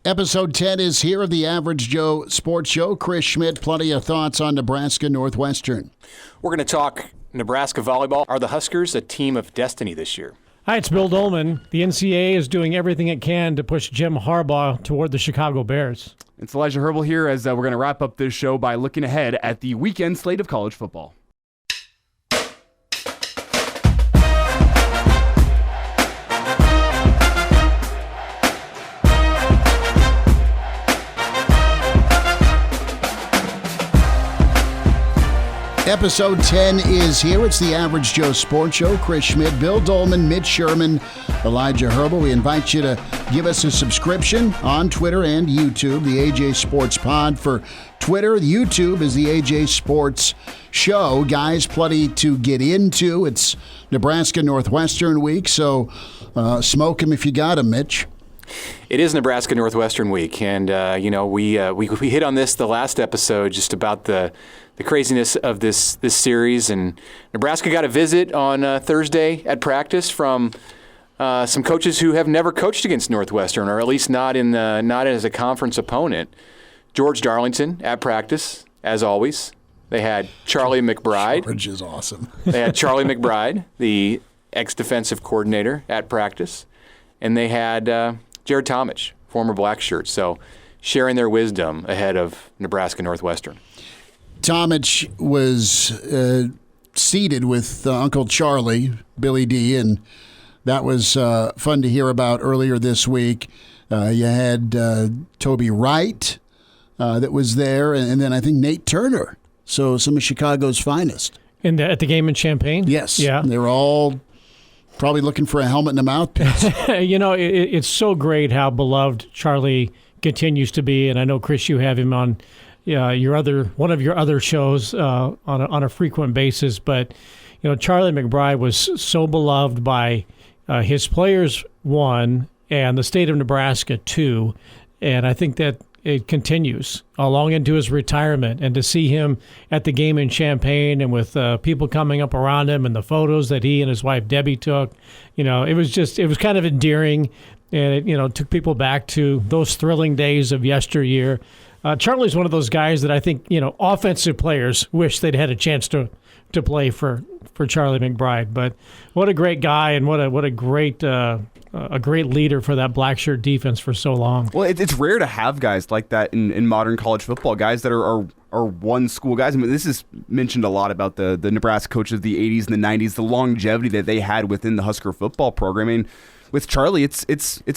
Episode 10 is here of the Average Joe Sports Show. Chris Schmidt, plenty of thoughts on Nebraska-Northwestern. We're going to talk Nebraska volleyball. Are the Huskers a team of destiny this year? Hi, it's Bill Doleman. The NCAA is doing everything it can to push Jim Harbaugh toward the Chicago Bears. It's Elijah Herbel here as we're going to wrap up this show by looking ahead at the weekend slate of college football. Episode 10 is here. It's the Average Joe Sports Show. Chris Schmidt, Bill Doleman, Mitch Sherman, Elijah Herbel. We invite you to give us a subscription on Twitter and YouTube, the AJ Sports Pod for Twitter. YouTube is the AJ Sports Show. Guys, plenty to get into. It's Nebraska-Northwestern week, so smoke them if you got them, Mitch. It is Nebraska-Northwestern week, and we hit on this the last episode just about the craziness of this series. And Nebraska got a visit on Thursday at practice from some coaches who have never coached against Northwestern, or at least not as a conference opponent. George Darlington at practice, as always. They had Charlie McBride. George is awesome. They had Charlie McBride, the ex-defensive coordinator, at practice, and they had Jared Tomich, former Black Shirt, so sharing their wisdom ahead of Nebraska-Northwestern. Tomich was seated with Uncle Charlie, Billy D., and that was fun to hear about earlier this week. You had Toby Wright that was there, and then I think Nate Turner, so some of Chicago's finest. At the game in Champaign? Yes. Yeah. They were all probably looking for a helmet and a mouthpiece. It's so great how beloved Charlie continues to be, and I know, Chris, you have him on one of your other shows on a frequent basis. But Charlie McBride was so beloved by his players, one, and the state of Nebraska, two, and I think that it continues long into his retirement. And to see him at the game in Champaign and with people coming up around him and the photos that he and his wife Debbie took, it was kind of endearing, and it took people back to those thrilling days of yesteryear. Charlie's one of those guys that I think offensive players wish they'd had a chance to play for Charlie McBride. But what a great guy, and what a great leader for that black shirt defense for so long. Well, it's rare to have guys like that in modern college football, guys that are one school guys. I mean, this is mentioned a lot about the Nebraska coaches of the 80s and the 90s, the longevity that they had within the Husker football program. I mean, with Charlie, it's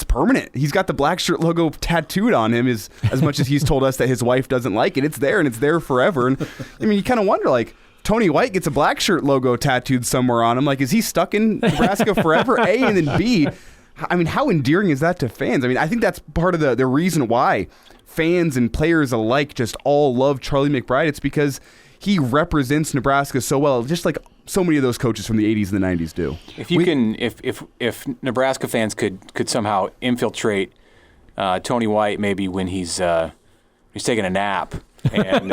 permanent. He's got the black shirt logo tattooed on him as much as he's told us that his wife doesn't like it. It's there, and it's there forever. And I mean, you kind of wonder, like, Tony White gets a black shirt logo tattooed somewhere on him. Like, is he stuck in Nebraska forever? A, and then B, I mean, how endearing is that to fans? I mean, I think that's part of the reason why fans and players alike just all love Charlie McBride. It's because he represents Nebraska so well, just like so many of those coaches from the 80s and the 90s do. If Nebraska fans could somehow infiltrate Tony White, maybe when he's taking a nap, and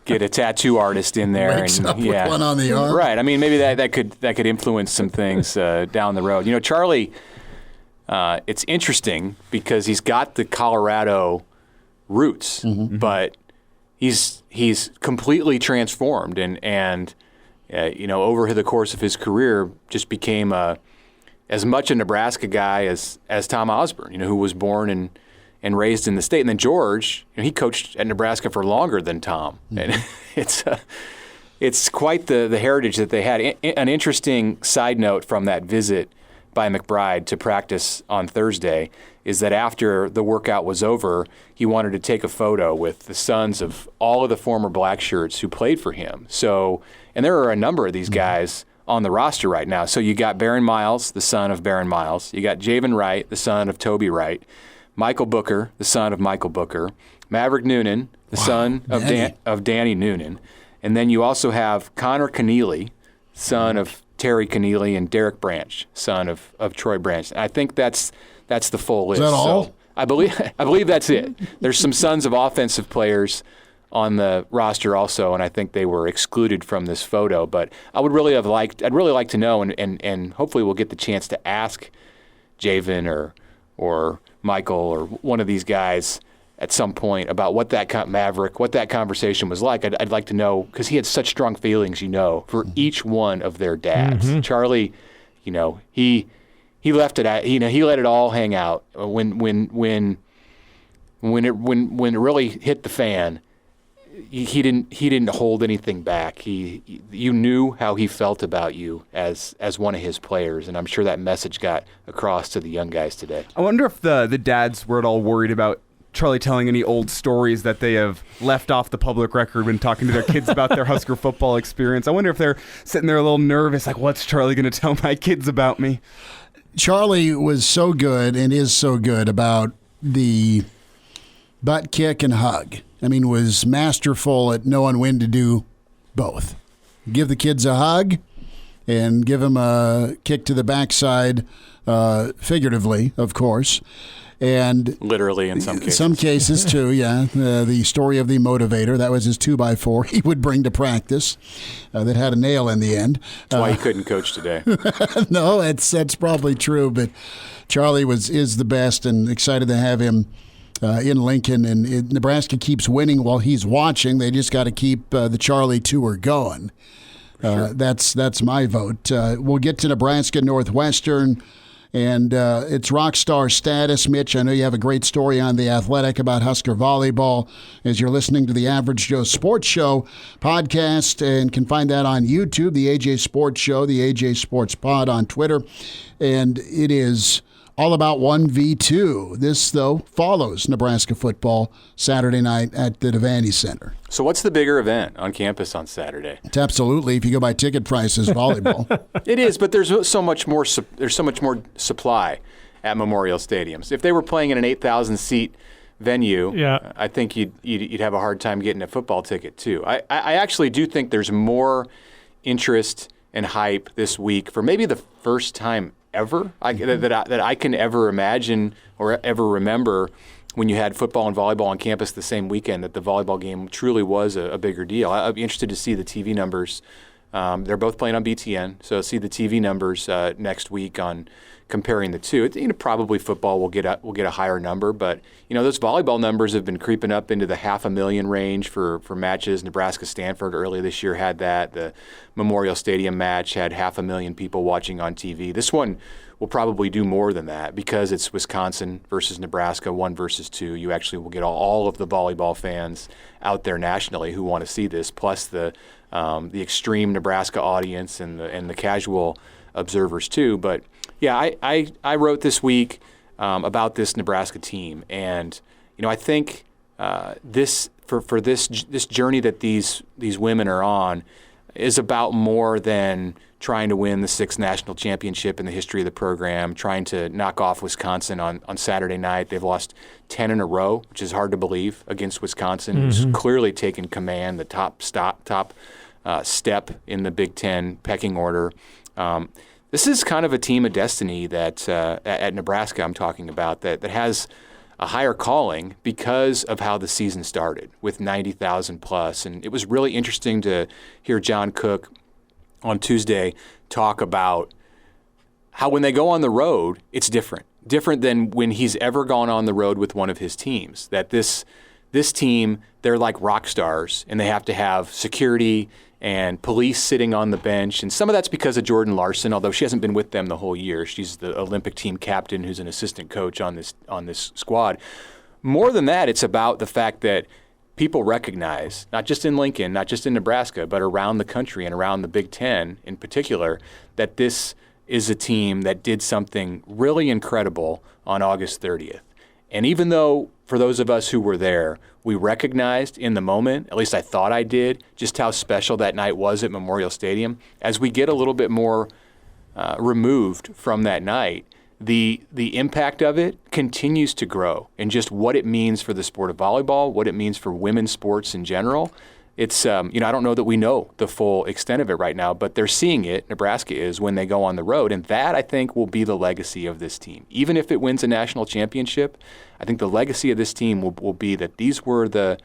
get a tattoo artist in there, Wakes up with one on the arm. Right. I mean, maybe that could influence some things down the road. Charlie, it's interesting because he's got the Colorado roots, but he's completely transformed, and over the course of his career, just became as much a Nebraska guy as Tom Osborne, who was born and raised in the state. And then George, he coached at Nebraska for longer than Tom. And it's quite the heritage that they had. An interesting side note from that visit by McBride to practice on Thursday is that after the workout was over, he wanted to take a photo with the sons of all of the former Black Shirts who played for him. So, and there are a number of these guys on the roster right now. So you got Baron Miles, the son of Baron Miles. You got Javen Wright, the son of Toby Wright. Michael Booker, the son of Michael Booker. Maverick Noonan, the son of Danny Noonan. And then you also have Connor Keneally, son of Terry Keneally, and Derek Branch, son of Troy Branch. And I think that's the full list. Is that all? So I believe that's it. There's some sons of offensive players on the roster also, and I think they were excluded from this photo. But I'd really like to know, and hopefully we'll get the chance to ask Javen or Michael or one of these guys at some point about what that conversation was like. I'd like to know, because he had such strong feelings, for each one of their dads. Mm-hmm. Charlie, he left it at, he let it all hang out when it really hit the fan. He didn't hold anything back. You knew how he felt about you as one of his players, and I'm sure that message got across to the young guys today. I wonder if the dads were at all worried about Charlie telling any old stories that they have left off the public record when talking to their kids about their Husker football experience. I wonder if they're sitting there a little nervous, like, what's Charlie going to tell my kids about me? Charlie was so good and is so good about the butt kick and hug. I mean, was masterful at knowing when to do both. Give the kids a hug and give them a kick to the backside, figuratively, of course. And literally in some cases. Some cases, too, yeah. The story of the motivator, that was his 2x4 he would bring to practice that had a nail in the end. That's why he couldn't coach today. No, that's probably true, but Charlie is the best, and excited to have him in Lincoln. And Nebraska keeps winning while he's watching. They just got to keep the Charlie tour going. Sure. That's my vote. We'll get to Nebraska-Northwestern. And it's rock star status. Mitch, I know you have a great story on The Athletic about Husker volleyball as you're listening to the Average Joe Sports Show podcast, and can find that on YouTube, the AJ Sports Show, the AJ Sports Pod on Twitter. And it is all about 1v2. This, though, follows Nebraska football Saturday night at the Devaney Center. So what's the bigger event on campus on Saturday? It's absolutely, if you go by ticket prices, volleyball. It is, but there's so much more supply at Memorial Stadiums. If they were playing in an 8,000-seat venue, yeah, I think you'd have a hard time getting a football ticket too. I actually do think there's more interest and hype this week for maybe the first time ever that I can ever imagine or ever remember, when you had football and volleyball on campus the same weekend, that the volleyball game truly was a bigger deal. I'd be interested to see the TV numbers. They're both playing on BTN, so see the TV numbers next week on comparing the two. Probably football will get a higher number, but those volleyball numbers have been creeping up into the 500,000 range for matches. Nebraska-Stanford earlier this year had that. The Memorial Stadium match had 500,000 people watching on TV. This one will probably do more than that because it's Wisconsin versus Nebraska, 1 versus 2. You actually will get all of the volleyball fans out there nationally who want to see this, plus the extreme Nebraska audience and the casual observers too. But yeah, I wrote this week about this Nebraska team, and I think this journey that these women are on is about more than trying to win the 6th national championship in the history of the program, trying to knock off Wisconsin on Saturday night. They've lost 10 in a row, which is hard to believe, against Wisconsin, who's clearly taken command, the top step in the Big Ten pecking order. This is kind of a team of destiny that at Nebraska I'm talking about that has a higher calling because of how the season started with 90,000 plus. And it was really interesting to hear John Cook on Tuesday talk about how when they go on the road, it's different than when he's ever gone on the road with one of his teams. That this team, they're like rock stars, and they have to have security and police sitting on the bench. And some of that's because of Jordan Larson, although she hasn't been with them the whole year. She's the Olympic team captain who's an assistant coach on this squad. More than that, it's about the fact that people recognize, not just in Lincoln, not just in Nebraska, but around the country and around the Big Ten in particular, that this is a team that did something really incredible on August 30th. And even though, for those of us who were there, we recognized in the moment, at least I thought I did, just how special that night was at Memorial Stadium, as we get a little bit more removed from that night, the impact of it continues to grow, and just what it means for the sport of volleyball, what it means for women's sports in general. It's I don't know that we know the full extent of it right now, but they're seeing it, Nebraska is, when they go on the road, and that I think will be the legacy of this team. Even if it wins a national championship, I think the legacy of this team will be that these were the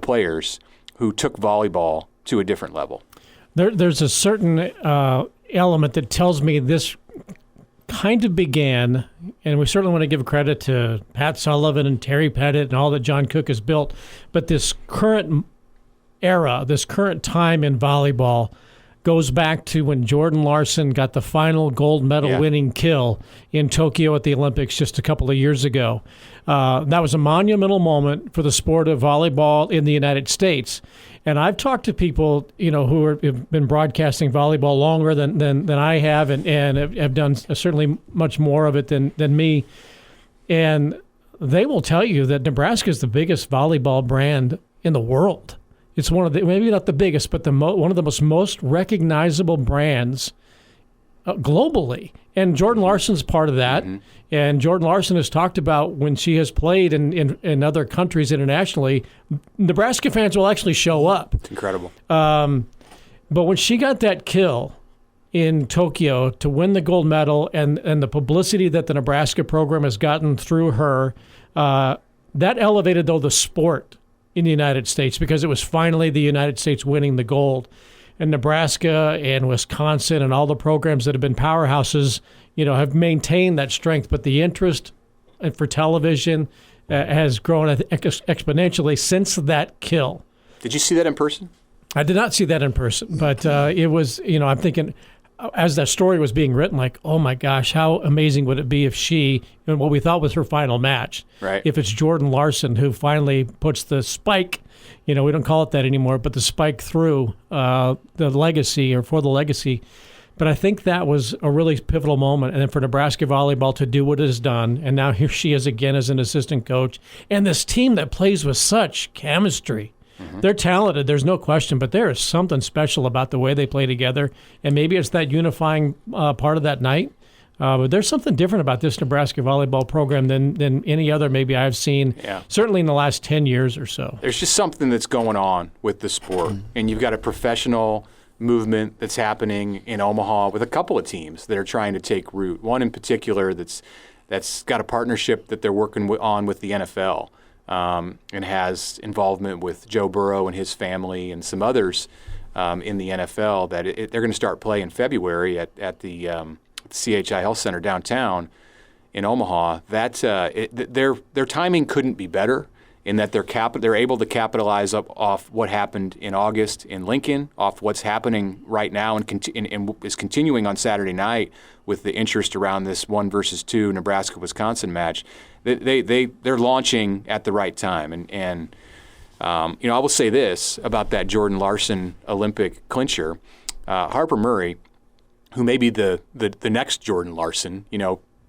players who took volleyball to a different level. There's a certain element that tells me this kind of began, and we certainly want to give credit to Pat Sullivan and Terry Pettit and all that John Cook has built, but this current era, this current time in volleyball goes back to when Jordan Larson got the final gold medal winning kill in Tokyo at the Olympics just a couple of years ago. That was a monumental moment for the sport of volleyball in the United States. And I've talked to people, who have been broadcasting volleyball longer than I have, and have done certainly much more of it than me. And they will tell you that Nebraska is the biggest volleyball brand in the world. It's one of the, maybe not the biggest, but one of the most recognizable brands globally. And Jordan Larson's part of that. Mm-hmm. And Jordan Larson has talked about when she has played in other countries internationally, Nebraska fans will actually show up. It's incredible. But when she got that kill in Tokyo to win the gold medal and the publicity that the Nebraska program has gotten through her, that elevated, though, the sport in the United States, because it was finally the United States winning the gold. And Nebraska and Wisconsin and all the programs that have been powerhouses, have maintained that strength. But the interest for television has grown exponentially since that kill. Did you see that in person? I did not see that in person, but it was, I'm thinking, as that story was being written, like, oh my gosh, how amazing would it be if she, and what we thought was her final match, right? If it's Jordan Larson who finally puts the spike, we don't call it that anymore, but the spike through the legacy, or for the legacy. But I think that was a really pivotal moment. And then for Nebraska volleyball to do what it has done, and now here she is again as an assistant coach, and this team that plays with such chemistry. Mm-hmm. They're talented, there's no question, but there is something special about the way they play together, and maybe it's that unifying part of that night. But there's something different about this Nebraska volleyball program than any other maybe I've seen, certainly in the last 10 years or so. There's just something that's going on with the sport, and you've got a professional movement that's happening in Omaha with a couple of teams that are trying to take root. One in particular that's got a partnership that they're working on with the NFL. And has involvement with Joe Burrow and his family and some others in the NFL that they're going to start play in February at the CHI Health Center downtown in Omaha. Their timing couldn't be better in that they're able to capitalize off what happened in August in Lincoln, off what's happening right now and is continuing on Saturday night with the interest around this 1-2 Nebraska-Wisconsin match. They're launching at the right time, and I will say this about that Jordan Larson Olympic clincher, Harper Murray, who may be the next Jordan Larson,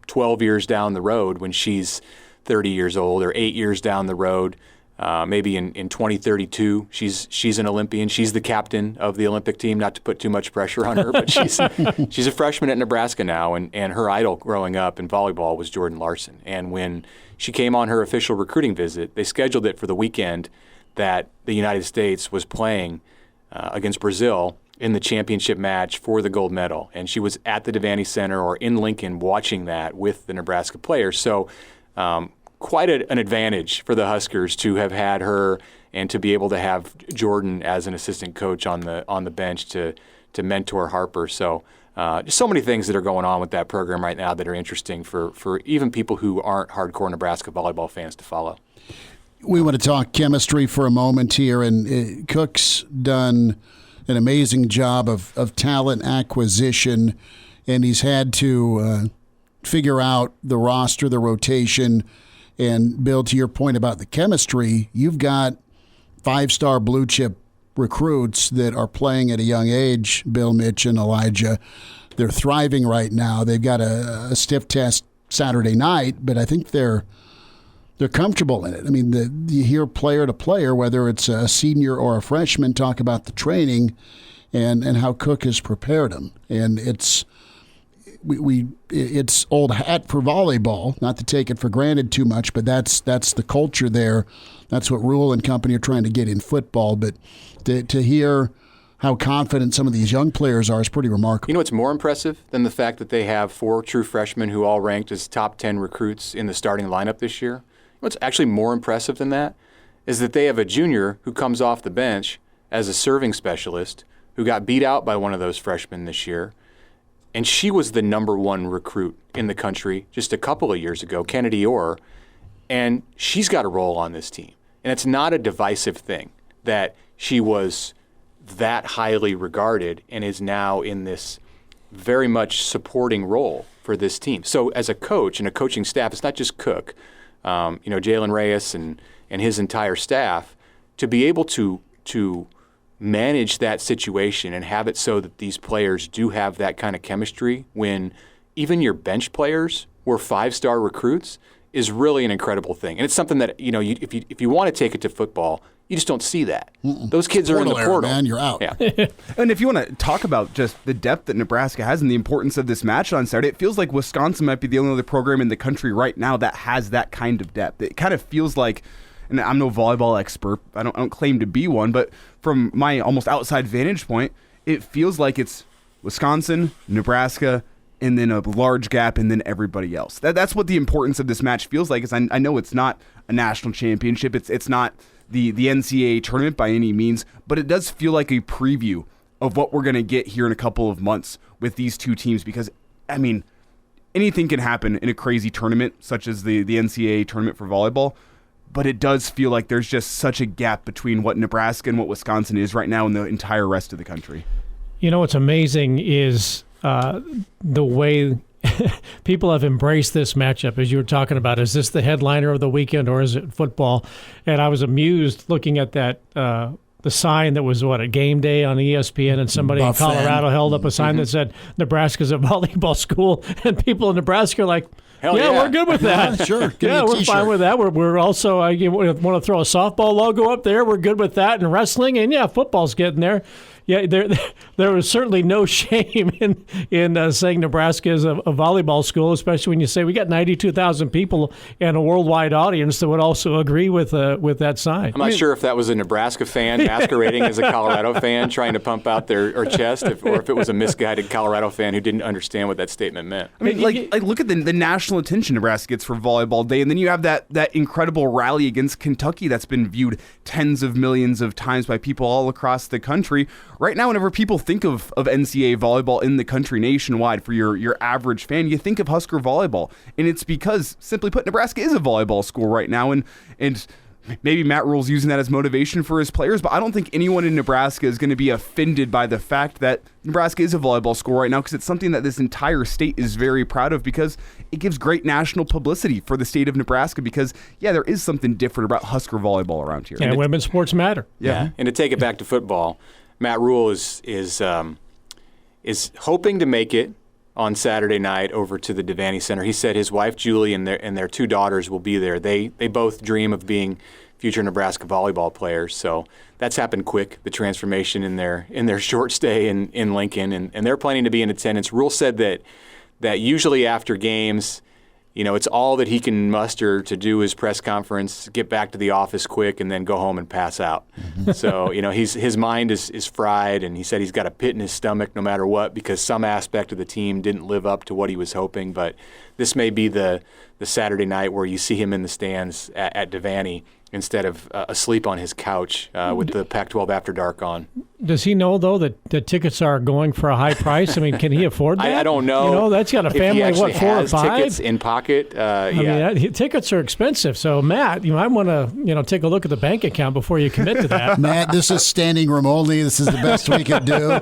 12 years down the road when she's 30 years old, or 8 years down the road, maybe in 2032, she's an Olympian. She's the captain of the Olympic team. Not to put too much pressure on her, but she's a freshman at Nebraska now, and her idol growing up in volleyball was Jordan Larson. And when she came on her official recruiting visit, they scheduled it for the weekend that the United States was playing against Brazil in the championship match for the gold medal. And she was at the Devaney Center or in Lincoln watching that with the Nebraska players. So quite an advantage for the Huskers to have had her and to be able to have Jordan as an assistant coach on the bench to mentor Harper. So just so many things that are going on with that program right now that are interesting for even people who aren't hardcore Nebraska volleyball fans to follow. We want to talk chemistry for a moment here, and Cook's done an amazing job of talent acquisition, and he's had to figure out the roster, the rotation. And Bill, to your point about the chemistry, you've got 5-star blue chip recruits that are playing at a young age, Bill, Mitch, and Elijah. They're thriving right now. They've got a stiff test Saturday night, but I think they're comfortable in it. I mean, you hear player to player, whether it's a senior or a freshman, talk about the training and how Cook has prepared them. And it's old hat for volleyball, not to take it for granted too much, but that's the culture there. That's what Rule and company are trying to get in football. But to hear how confident some of these young players are is pretty remarkable. You know what's more impressive than the fact that they have 4 true freshmen who all ranked as top 10 recruits in the starting lineup this year? What's actually more impressive than that is that they have a junior who comes off the bench as a serving specialist who got beat out by one of those freshmen this year. and she was the number one recruit in the country just a couple of years ago, Kennedy Orr, and she's got a role on this team. And it's not a divisive thing that she was that highly regarded and is now in this very much supporting role for this team. So as a coach and a coaching staff, it's not just Cook, Jalen Reyes and his entire staff, to be able to manage that situation and have it so that these players do have that kind of chemistry when even your bench players were 5-star recruits is really an incredible thing. And it's something that, if you want to take it to football, you just don't see that. Those kids are in the portal. Man, you're out. Yeah. And if you want to talk about just the depth that Nebraska has and the importance of this match on Saturday, it feels like Wisconsin might be the only other program in the country right now that has that kind of depth. It kind of feels like, and I'm no volleyball expert, I don't claim to be one, but from my almost outside vantage point, it feels like it's Wisconsin, Nebraska, and then a large gap, and then everybody else. That's what the importance of this match feels like. Is I know it's not a national championship. It's not the NCAA tournament by any means, but it does feel like a preview of what we're going to get here in a couple of months with these two teams. Because, I mean, anything can happen in a crazy tournament, such as the NCAA tournament for volleyball. But it does feel like there's just such a gap between what Nebraska and what Wisconsin is right now and the entire rest of the country. What's amazing is the way people have embraced this matchup, as you were talking about. Is this the headliner of the weekend, or is it football? And I was amused looking at that the sign that was, a game day on ESPN, and somebody in Colorado held up a sign that said, Nebraska's a volleyball school, and people in Nebraska are like, Hell yeah, we're good with that. Yeah, sure. Yeah, we're fine with that. We're also, want to throw a softball logo up there. We're good with that. And wrestling, and football's getting there. Yeah, there was certainly no shame in saying Nebraska is a volleyball school, especially when you say we got 92,000 people and a worldwide audience that would also agree with that sign. I'm not sure if that was a Nebraska fan masquerading as a Colorado fan trying to pump out their chest, or if it was a misguided Colorado fan who didn't understand what that statement meant. I mean, like look at the national attention Nebraska gets for Volleyball Day, and then you have that incredible rally against Kentucky that's been viewed tens of millions of times by people all across the country. Right now, whenever people think of NCAA volleyball in the country nationwide, for your average fan, you think of Husker volleyball. And it's because, simply put, Nebraska is a volleyball school right now. And maybe Matt Rule's using that as motivation for his players, but I don't think anyone in Nebraska is going to be offended by the fact that Nebraska is a volleyball school right now, because it's something that this entire state is very proud of, because it gives great national publicity for the state of Nebraska, because, there is something different about Husker volleyball around here. And women's sports matter. Yeah. And to take it back to football, Matt Rule is hoping to make it on Saturday night over to the Devaney Center. He said his wife Julie and their two daughters will be there. They both dream of being future Nebraska volleyball players. So that's happened quick, the transformation in their short stay in Lincoln, and they're planning to be in attendance. Rule said that usually after games, it's all that he can muster to do his press conference, get back to the office quick, and then go home and pass out. So, his mind is fried, and he said he's got a pit in his stomach no matter what, because some aspect of the team didn't live up to what he was hoping. But this may be the Saturday night where you see him in the stands at Devaney instead of asleep on his couch with the Pac-12 After Dark on. Does he know, though, that the tickets are going for a high price? I mean, can he afford that? I don't know. That's got a family of, 4 or 5? Tickets in pocket. I mean, tickets are expensive. So, Matt, you might want to, take a look at the bank account before you commit to that. Matt, this is standing room only. This is the best we could do.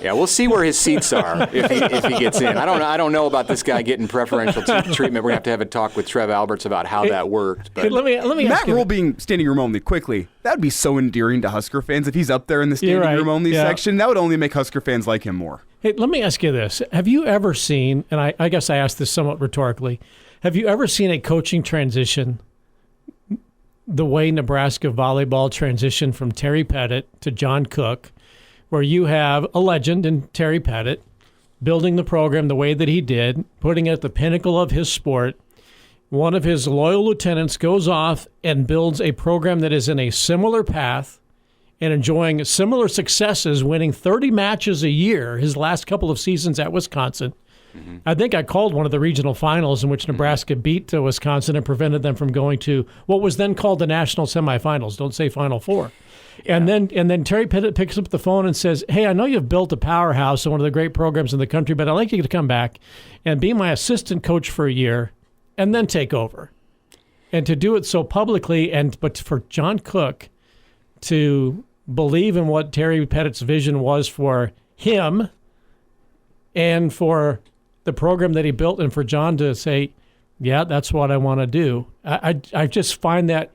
Yeah, we'll see where his seats are if he gets in. I don't know about this guy getting preferential treatment. We're going to have a talk with Trev Alberts about how that worked. But let me Matt ask you. Rule being standing room only, quickly, that would be so endearing to Husker fans if he's up there in the standing room only section. That would only make Husker fans like him more. Hey, let me ask you this. Have you ever seen, and I guess I asked this somewhat rhetorically, have you ever seen a coaching transition the way Nebraska volleyball transitioned from Terry Pettit to John Cook, where you have a legend in Terry Pettit building the program the way that he did, putting it at the pinnacle of his sport? One of his loyal lieutenants goes off and builds a program that is in a similar path and enjoying similar successes, winning 30 matches a year his last couple of seasons at Wisconsin. I think I called one of the regional finals in which Nebraska beat Wisconsin and prevented them from going to what was then called the national semifinals. Don't say Final Four. Yeah. And then Terry Pettit picks up the phone and says, "Hey, I know you've built a powerhouse and one of the great programs in the country, but I'd like you to come back and be my assistant coach for a year and then take over." And to do it so publicly, but for John Cook to believe in what Terry Pettit's vision was for him and for the program that he built, and for John to say, "Yeah, that's what I want to do." I just find that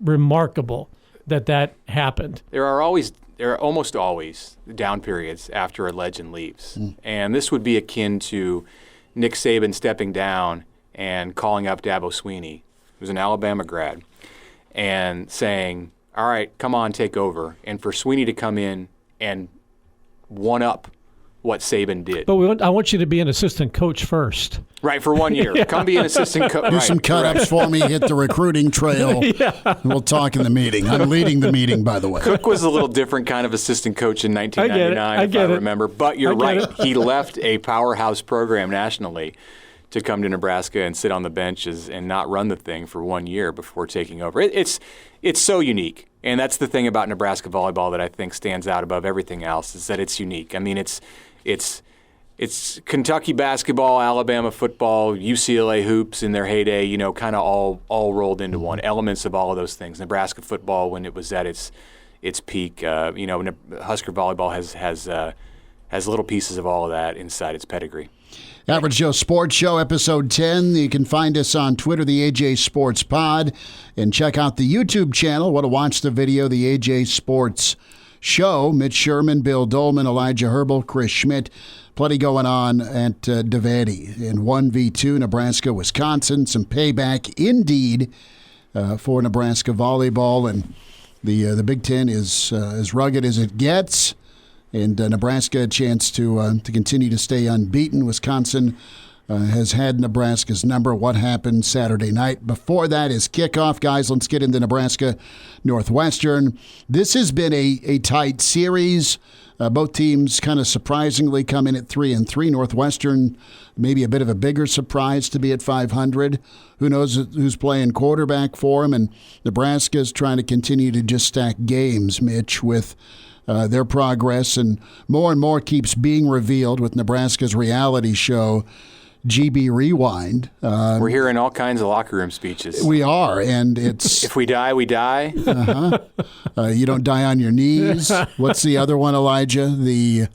remarkable that happened. There are almost always down periods after a legend leaves. And this would be akin to Nick Saban stepping down and calling up Dabo Swinney, who's an Alabama grad, and saying, "All right, come on, take over." And for Swinney to come in and one up what Saban did. But I want you to be an assistant coach first. Right, for 1 year. Come be an assistant coach. Do some cut-ups for me, hit the recruiting trail. We'll talk in the meeting. I'm leading the meeting, by the way. Cook was a little different kind of assistant coach in 1999, if I remember. But you're right. He left a powerhouse program nationally to come to Nebraska and sit on the benches and not run the thing for 1 year before taking over. It's so unique. And that's the thing about Nebraska volleyball that I think stands out above everything else, is that it's unique. I mean, it's Kentucky basketball, Alabama football, UCLA hoops in their heyday, kind of all rolled into one. Elements of all of those things. Nebraska football, when it was at its peak, Husker volleyball has little pieces of all of that inside its pedigree. Average Joe Sports Show, episode 10. You can find us on Twitter, the AJ Sports Pod, and check out the YouTube channel. Want to watch the video, the AJ Sports Show. Mitch Sherman, Bill Doleman, Elijah Herbel, Chris Schmidt. Plenty going on at Devaney in 1v2, Nebraska-Wisconsin. Some payback indeed for Nebraska volleyball. And the Big Ten is as rugged as it gets. And Nebraska a chance to continue to stay unbeaten. Wisconsin has had Nebraska's number. What happened Saturday night? Before that is kickoff. Guys, let's get into Nebraska-Northwestern. This has been a tight series. Both teams kind of surprisingly come in at 3-3. Northwestern, maybe a bit of a bigger surprise to be at 500. Who knows who's playing quarterback for them? And Nebraska's trying to continue to just stack games, Mitch, with their progress, and more keeps being revealed with Nebraska's reality show, GB Rewind. We're hearing all kinds of locker room speeches. We are, and it's... If we die, we die. You don't die on your knees. What's the other one, Elijah? The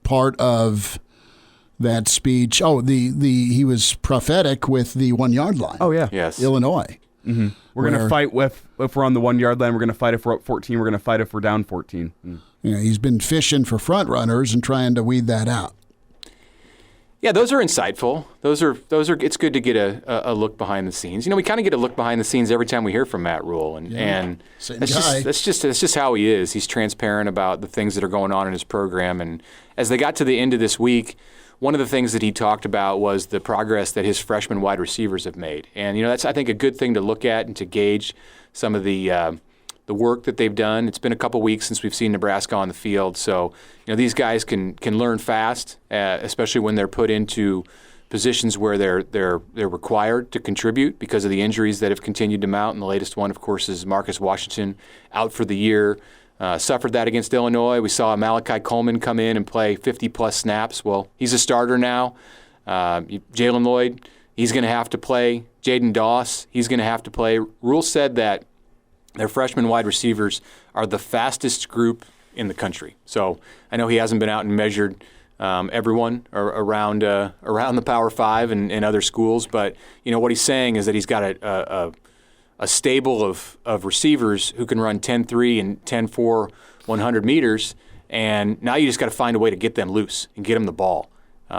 part of that speech... Oh, he was prophetic with the 1 yard line. Oh, yeah. Yes. Illinois. Mm-hmm. We're going to fight if we're on the 1 yard line. We're going to fight if we're up 14. We're going to fight if we're down 14. He's been fishing for front runners and trying to weed that out. Yeah, those are insightful. Those are. It's good to get a look behind the scenes. We kind of get a look behind the scenes every time we hear from Matt Rule, and that's just how he is. He's transparent about the things that are going on in his program. And as they got to the end of this week, one of the things that he talked about was the progress that his freshman wide receivers have made. And, that's, I think, a good thing to look at and to gauge some of the work that they've done. It's been a couple weeks since we've seen Nebraska on the field. So, these guys can learn fast, especially when they're put into positions where they're required to contribute because of the injuries that have continued to mount. And the latest one, of course, is Marcus Washington out for the year. Suffered that against Illinois. We saw Malachi Coleman come in and play 50-plus snaps. Well, he's a starter now. Jalen Lloyd, he's going to have to play. Jaden Doss, he's going to have to play. Rule said that their freshman wide receivers are the fastest group in the country. So I know he hasn't been out and measured everyone around the Power 5 and other schools, but what he's saying is that he's got a stable of receivers who can run 10-3 and 10-4 100 meters, and now you just got to find a way to get them loose and get them the ball.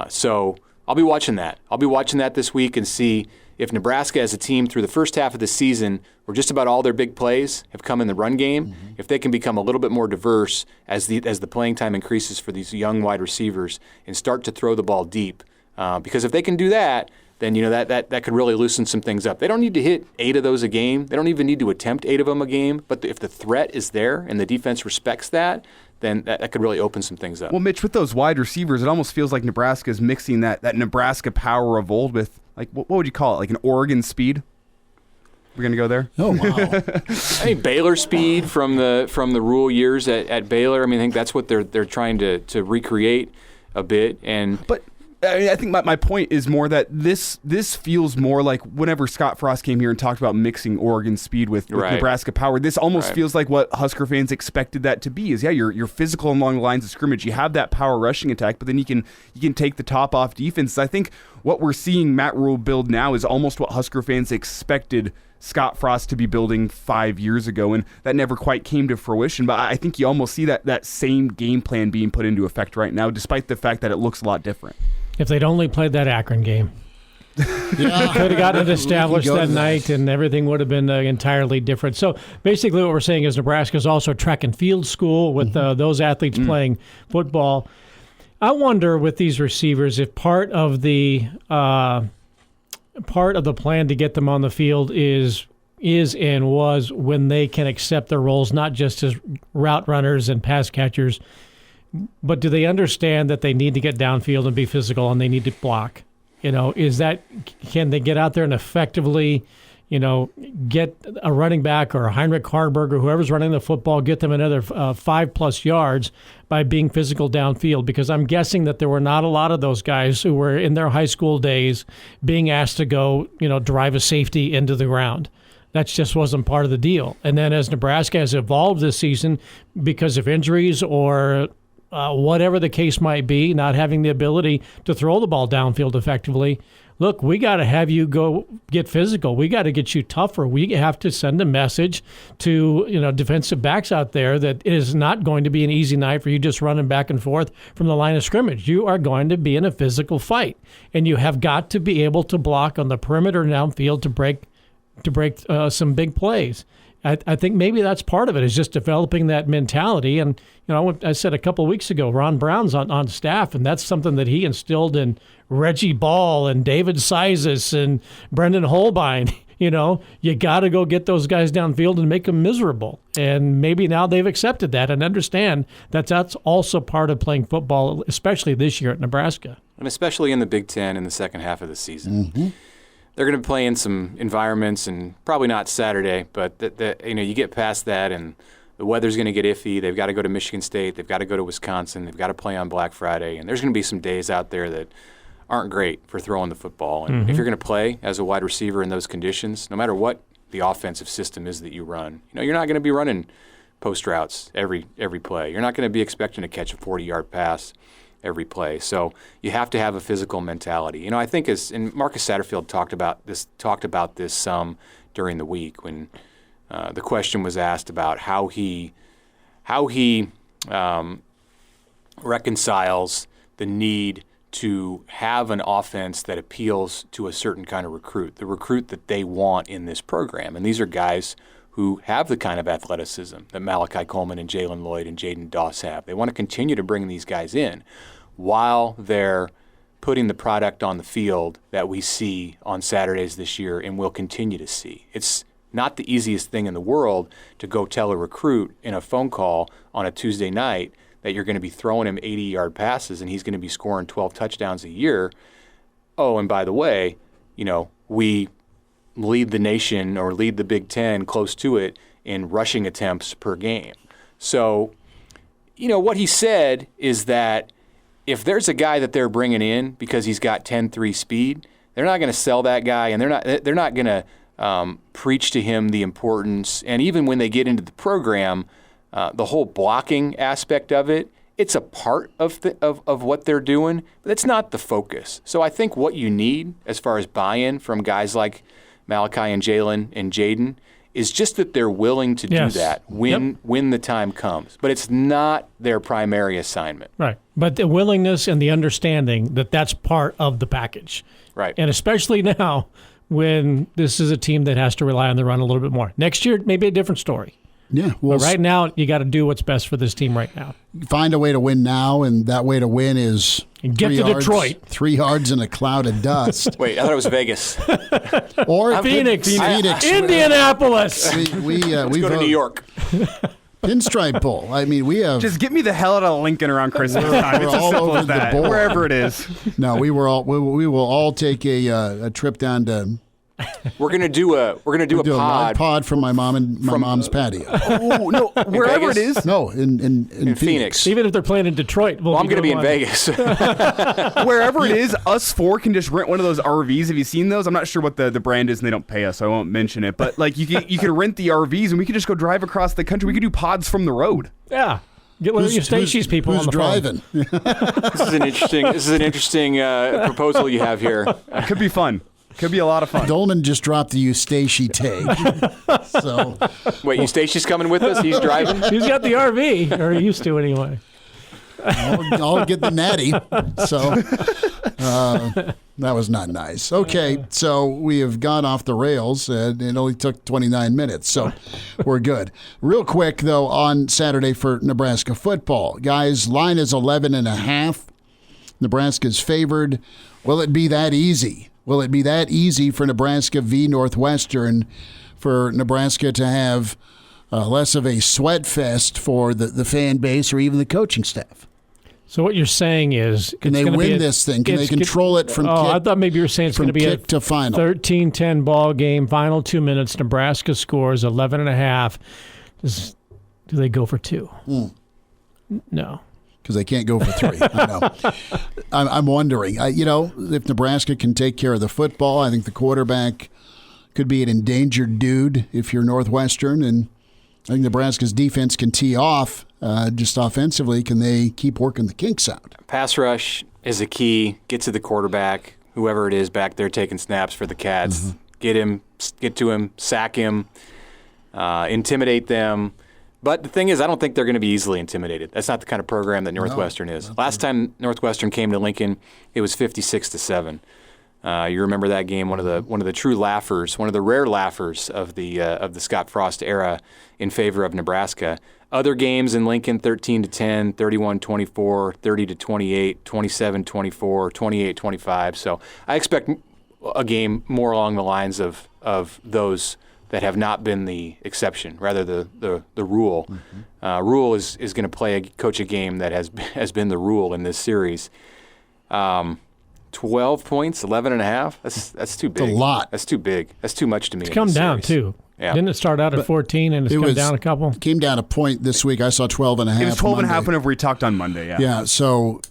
So I'll be watching that. I'll be watching that this week and see if Nebraska as a team through the first half of the season, where just about all their big plays have come in the run game, if they can become a little bit more diverse as the playing time increases for these young wide receivers and start to throw the ball deep. Because if they can do that, then that could really loosen some things up. They don't need to hit 8 of those a game. They don't even need to attempt 8 of them a game. But if the threat is there and the defense respects that, then that could really open some things up. Well, Mitch, with those wide receivers, it almost feels like Nebraska is mixing that Nebraska power of old with, like, what would you call it, like an Oregon speed? We're going to go there? Oh, wow. I think Baylor speed from the rule years at Baylor. I mean, I think that's what they're trying to recreate a bit. But I think my point is more that this feels more like whenever Scott Frost came here and talked about mixing Oregon speed with Nebraska power, this almost feels like what Husker fans expected that to be. Is you're physical along the lines of scrimmage. You have that power rushing attack, but then you can take the top off defense. I think what we're seeing Matt Rule build now is almost what Husker fans expected Scott Frost to be building 5 years ago, and that never quite came to fruition. But I think you almost see that same game plan being put into effect right now, despite the fact that it looks a lot different. If they'd only played that Akron game. Yeah. Could have gotten it established that night, and everything would have been entirely different. So basically what we're saying is Nebraska is also a track and field school with those athletes playing football. I wonder with these receivers if part of the plan to get them on the field is and was when they can accept their roles, not just as route runners and pass catchers, but do they understand that they need to get downfield and be physical and they need to block? Can they get out there and effectively, get a running back or a Heinrich Harburg or whoever's running the football, get them another 5+ yards by being physical downfield? Because I'm guessing that there were not a lot of those guys who were in their high school days being asked to go, drive a safety into the ground. That just wasn't part of the deal. And then as Nebraska has evolved this season because of injuries or whatever the case might be, not having the ability to throw the ball downfield effectively, look, we got to have you go get physical. We got to get you tougher. We have to send a message to defensive backs out there that it is not going to be an easy night for you just running back and forth from the line of scrimmage. You are going to be in a physical fight, and you have got to be able to block on the perimeter downfield to break some big plays. I think maybe that's part of it, is just developing that mentality. And I said a couple of weeks ago, Ron Brown's on staff, and that's something that he instilled in Reggie Ball and David Sizes and Brendan Holbein. You got to go get those guys downfield and make them miserable. And maybe now they've accepted that and understand that that's also part of playing football, especially this year at Nebraska. And especially in the Big Ten in the second half of the season. Mm-hmm. They're going to play in some environments, and probably not Saturday, but you get past that and the weather's going to get iffy. They've got to go to Michigan State. They've got to go to Wisconsin. They've got to play on Black Friday. And there's going to be some days out there that aren't great for throwing the football. And if you're going to play as a wide receiver in those conditions, no matter what the offensive system is that you run, you're not going to be running post routes every play. You're not going to be expecting to catch a 40-yard pass every play. So you have to have a physical mentality. I think and Marcus Satterfield talked about this some during the week when the question was asked about how he reconciles the need to have an offense that appeals to a certain kind of recruit, the recruit that they want in this program. And these are guys who have the kind of athleticism that Malachi Coleman and Jalen Lloyd and Jaden Doss have. They want to continue to bring these guys in while they're putting the product on the field that we see on Saturdays this year and will continue to see. It's not the easiest thing in the world to go tell a recruit in a phone call on a Tuesday night that you're going to be throwing him 80-yard passes and he's going to be scoring 12 touchdowns a year. Oh, and by the way, we lead the nation or lead the Big Ten close to it in rushing attempts per game. So, what he said is that if there's a guy that they're bringing in because he's got 10-3 speed, they're not going to sell that guy, and they're not going to preach to him the importance. And even when they get into the program, the whole blocking aspect of it, it's a part of what they're doing, but it's not the focus. So I think what you need as far as buy-in from guys like Malachi and Jalen and Jaden is just that they're willing to do that when the time comes. But it's not their primary assignment. Right. But the willingness and the understanding that that's part of the package. Right. And especially now when this is a team that has to rely on the run a little bit more. Next year, maybe a different story. Yeah. Well, but right now, you got to do what's best for this team right now. Find a way to win now, and that way to win is get to Detroit. 3 yards in a cloud of dust. Wait, I thought it was Vegas. Or Phoenix. Phoenix. Indianapolis. We Let's go to New York. Pinstripe Bowl. I mean, we have Just get me the hell out of Lincoln around Christmas time. we're It's as all simple over as the that. board. Wherever it is. No, we will all take a trip down to We're gonna do a do a live pod. pod from my mom's patio. Oh, no, wherever it Vegas? is. No, in Phoenix. Even if they're playing in Detroit, Well, I'm going to be in one. Vegas. Wherever it is, us four can just rent one of those RVs. Have you seen those? I'm not sure what the brand is, and they don't pay us, so I won't mention it. But like you can rent the RVs, and we can just go drive across the country. We could do pods from the road. Yeah. Get one of your Stacey's people who's on the driving? This is an interesting proposal you have here. Could be fun. Could be a lot of fun. Dolman just dropped the Eustace tag. So Wait, Eustachi's coming with us? He's driving? Phone. He's got the RV, or he used to anyway. I'll get the natty. So that was not nice. Okay, so we have gone off the rails. It only took 29 minutes, so we're good. Real quick, though, on Saturday for Nebraska football. Guys, line is 11.5. Nebraska's favored. Will it be that easy? Will it be that easy for Nebraska v. Northwestern, for Nebraska to have less of a sweat fest for the fan base or even the coaching staff? So what you're saying is, Can they win this thing? Can they control it from kick? I thought maybe you were saying it's going to be a kick to final. 13-10 ball game, final 2 minutes. Nebraska scores 11.5. Do they go for 2? No. Because they can't go for 3. I know. I'm wondering. If Nebraska can take care of the football, I think the quarterback could be an endangered dude if you're Northwestern. And I think Nebraska's defense can tee off just offensively. Can they keep working the kinks out? Pass rush is a key. Get to the quarterback, whoever it is back there taking snaps for the Cats. Mm-hmm. Get to him, sack him, intimidate them. But the thing is, I don't think they're going to be easily intimidated. That's not the kind of program that Northwestern is. Last time Northwestern came to Lincoln, it was 56-7. You remember that game? One of the true laughers, one of the rare laughers of the Scott Frost era in favor of Nebraska. Other games in Lincoln: 13-10, 31-24, 30-28, 27-24, 28-25. So I expect a game more along the lines of those that have not been the exception, rather the rule. Rule is going to coach a game that has been the rule in this series. 12 points, 11.5. That's too big. It's a lot. That's too big. That's too much to me. It's come down, too. Yeah. Didn't it start out at 14 and it's come down a couple? Came down a point this week. I saw 12.5. It was 12.5 Monday. whenever we talked on Monday, yeah. Yeah, so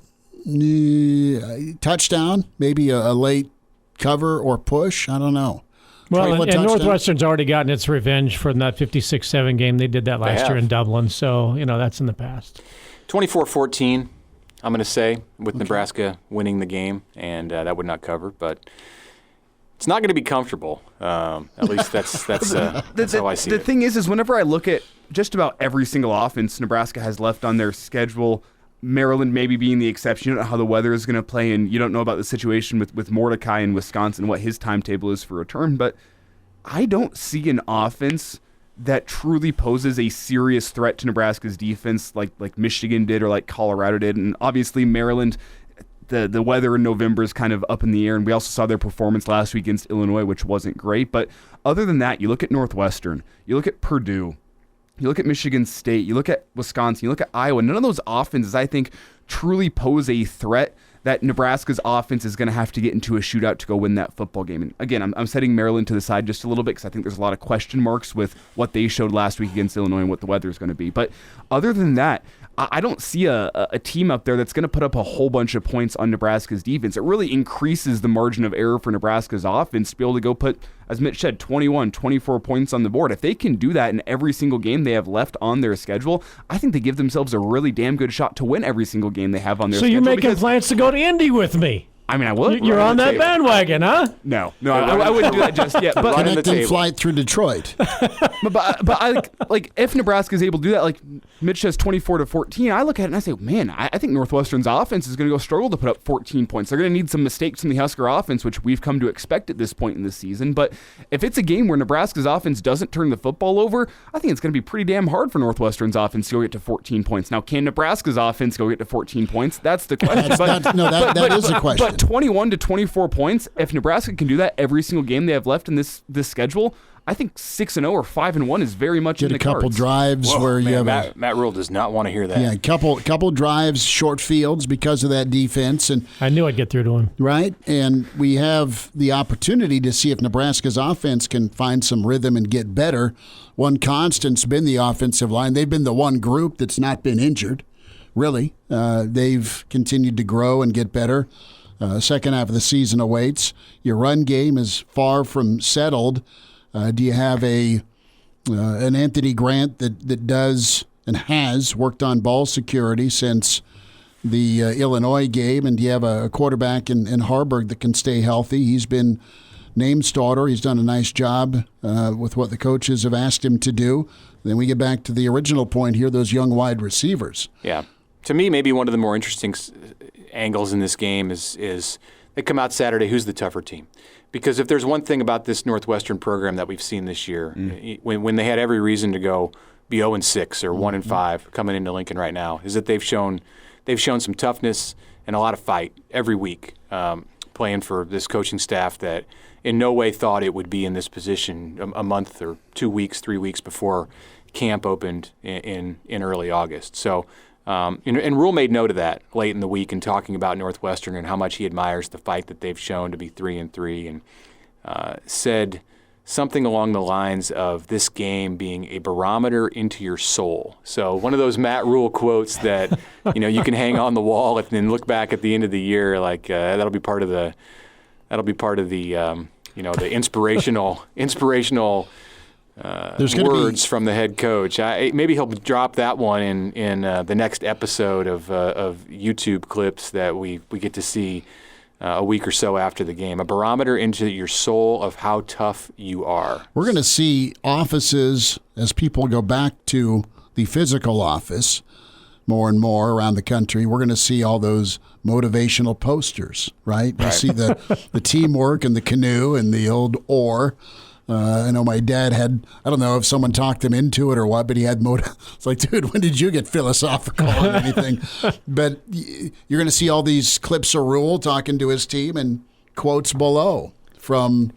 touchdown, maybe a late cover or push. I don't know. Well, and touchdown? Northwestern's already gotten its revenge from that 56-7 game. They did that last year in Dublin, so that's in the past. 24-14, I'm going to say, with Nebraska winning the game, and that would not cover, but it's not going to be comfortable. At least that's how I see it. The thing is whenever I look at just about every single offense Nebraska has left on their schedule, Maryland maybe being the exception. You don't know how the weather is going to play, and you don't know about the situation with Mordecai in Wisconsin, what his timetable is for return. But I don't see an offense that truly poses a serious threat to Nebraska's defense like Michigan did or like Colorado did. And obviously Maryland, the weather in November is kind of up in the air, and we also saw their performance last week against Illinois, which wasn't great. But other than that, you look at Northwestern, you look at Purdue, you look at Michigan State, you look at Wisconsin, you look at Iowa. None of those offenses, I think, truly pose a threat that Nebraska's offense is going to have to get into a shootout to go win that football game. And again, I'm setting Maryland to the side just a little bit because I think there's a lot of question marks with what they showed last week against Illinois and what the weather is going to be. But other than that, I don't see a team up there that's going to put up a whole bunch of points on Nebraska's defense. It really increases the margin of error for Nebraska's offense to be able to go put, as Mitch said, 21, 24 points on the board. If they can do that in every single game they have left on their schedule, I think they give themselves a really damn good shot to win every single game they have on their schedule. So you're making plans to go to Indy with me? I mean, I would. You're on that bandwagon, huh? No, I wouldn't do that just yet. But connecting flight through Detroit. but I like if Nebraska is able to do that, like Mitch says 24-14, I look at it and I say, man, I think Northwestern's offense is going to go struggle to put up 14 points. They're going to need some mistakes from the Husker offense, which we've come to expect at this point in the season. But if it's a game where Nebraska's offense doesn't turn the football over, I think it's going to be pretty damn hard for Northwestern's offense to go get to 14 points. Now, can Nebraska's offense go get to 14 points? That's the question. That is the question. 21 to 24 points. If Nebraska can do that every single game they have left in this schedule, I think 6-0 or 5-1 is very much in the cards. Get a couple drives where you have Matt Rule does not want to hear that. Yeah, couple drives, short fields because of that defense, and I knew I'd get through to him. Right, and we have the opportunity to see if Nebraska's offense can find some rhythm and get better. One constant's been the offensive line. They've been the one group that's not been injured. Really, they've continued to grow and get better. Second half of the season awaits. Your run game is far from settled. Do you have an Anthony Grant that does and has worked on ball security since the Illinois game? And do you have a quarterback in Harburg that can stay healthy? He's been named starter. He's done a nice job with what the coaches have asked him to do. Then we get back to the original point here, those young wide receivers. Yeah. To me, maybe one of the more interesting angles in this game is they come out Saturday, who's the tougher team? Because if there's one thing about this Northwestern program that we've seen this year, when they had every reason to go be 0-6 or 1-5 coming into Lincoln right now, is that they've shown some toughness and a lot of fight every week, playing for this coaching staff that in no way thought it would be in this position a month or 2 weeks, 3 weeks before camp opened in early August. So. And Rule made note of that late in the week in talking about Northwestern and how much he admires the fight that they've shown to be 3-3, and said something along the lines of this game being a barometer into your soul. So one of those Matt Rule quotes that you can hang on the wall and then look back at the end of the year like that'll be part of the the inspirational. Words from the head coach. Maybe he'll drop that one in the next episode of YouTube clips that we get to see a week or so after the game. A barometer into your soul of how tough you are. We're going to see offices as people go back to the physical office more and more around the country. We're going to see all those motivational posters, right? You see the teamwork and the canoe and the old oar. I know my dad had, I don't know if someone talked him into it or what, but he had it's like, dude, when did you get philosophical or anything? But you're going to see all these clips of Rule talking to his team and quotes below from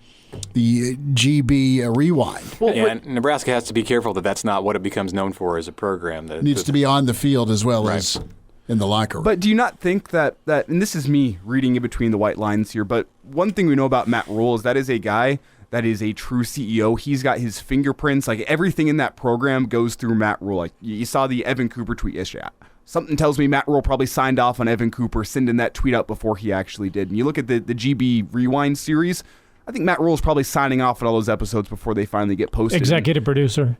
the GB Rewind. And Nebraska has to be careful that that's not what it becomes known for as a program. It needs to be on the field as well as in the locker room. But do you not think that, and this is me reading in between the white lines here, but one thing we know about Matt Rule is that is a guy that is a true CEO. He's got his fingerprints. Like, everything in that program goes through Matt Rule. Like, you saw the Evan Cooper tweet yesterday. Something tells me Matt Rule probably signed off on Evan Cooper sending that tweet out before he actually did. And you look at the GB Rewind series, I think Matt Rule's probably signing off on all those episodes before they finally get posted. Executive producer.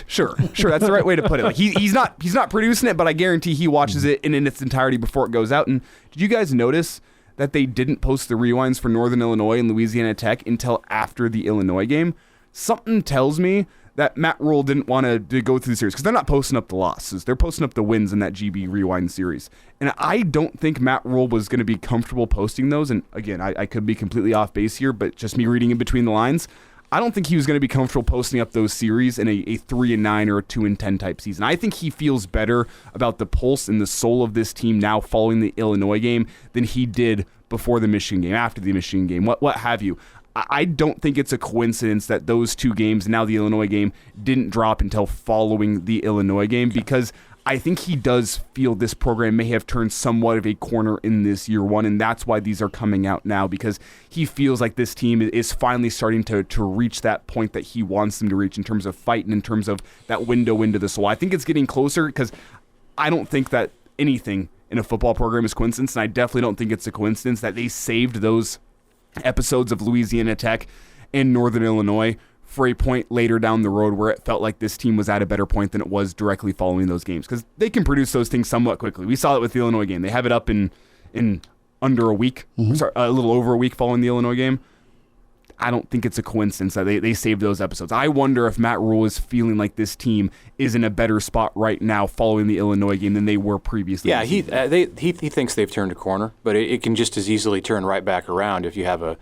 Sure. That's the right way to put it. Like, he's not producing it, but I guarantee he watches it in its entirety before it goes out. And did you guys notice that they didn't post the rewinds for Northern Illinois and Louisiana Tech until after the Illinois game? Something tells me that Matt Rule didn't want to go through the series because they're not posting up the losses. They're posting up the wins in that GB Rewind series. And I don't think Matt Rule was going to be comfortable posting those. And again, I could be completely off base here, but just me reading in between the lines, I don't think he was going to be comfortable posting up those series in a 3-9 or a 2-10 type season. I think he feels better about the pulse and the soul of this team now following the Illinois game than he did before the Michigan game, after the Michigan game, what have you. I don't think it's a coincidence that those two games, now the Illinois game, didn't drop until following the Illinois game, because I think he does feel this program may have turned somewhat of a corner in this year one, and that's why these are coming out now, because he feels like this team is finally starting to reach that point that he wants them to reach in terms of fight and in terms of that window into the soul. I think it's getting closer, because I don't think that anything in a football program is coincidence, and I definitely don't think it's a coincidence that they saved those episodes of Louisiana Tech and Northern Illinois for a point later down the road where it felt like this team was at a better point than it was directly following those games, because they can produce those things somewhat quickly. We saw it with the Illinois game. They have it up in under a week, sorry, a little over a week following the Illinois game. I don't think it's a coincidence that they saved those episodes. I wonder if Matt Rule is feeling like this team is in a better spot right now following the Illinois game than they were previously. Yeah, he thinks they've turned a corner, but it can just as easily turn right back around if you have a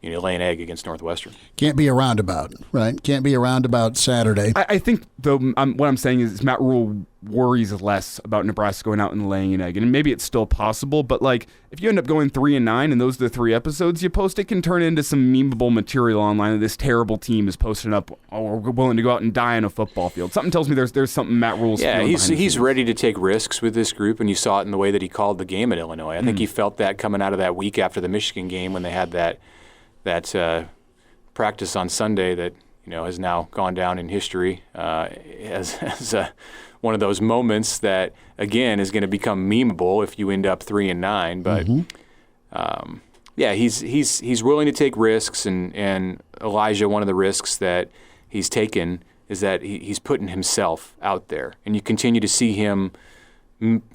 lay an egg against Northwestern. Can't be a roundabout, right? Can't be a roundabout Saturday. I think, though, what I'm saying is Matt Rule worries less about Nebraska going out and laying an egg. And maybe it's still possible, but like if you end up going 3-9 and those are the 3 episodes you post, it can turn into some memeable material online that this terrible team is posting up, we're willing to go out and die on a football field. Something tells me there's something Matt Rule's feeling behind the he's scenes. ready to take risks with this group, and you saw it in the way that he called the game at Illinois. I think he felt that coming out of that week after the Michigan game when they had that practice on Sunday that has now gone down in history as one of those moments that again is going to become memeable if you end up 3-9. But he's willing to take risks, and Elijah, one of the risks that he's taken is that he's putting himself out there, and you continue to see him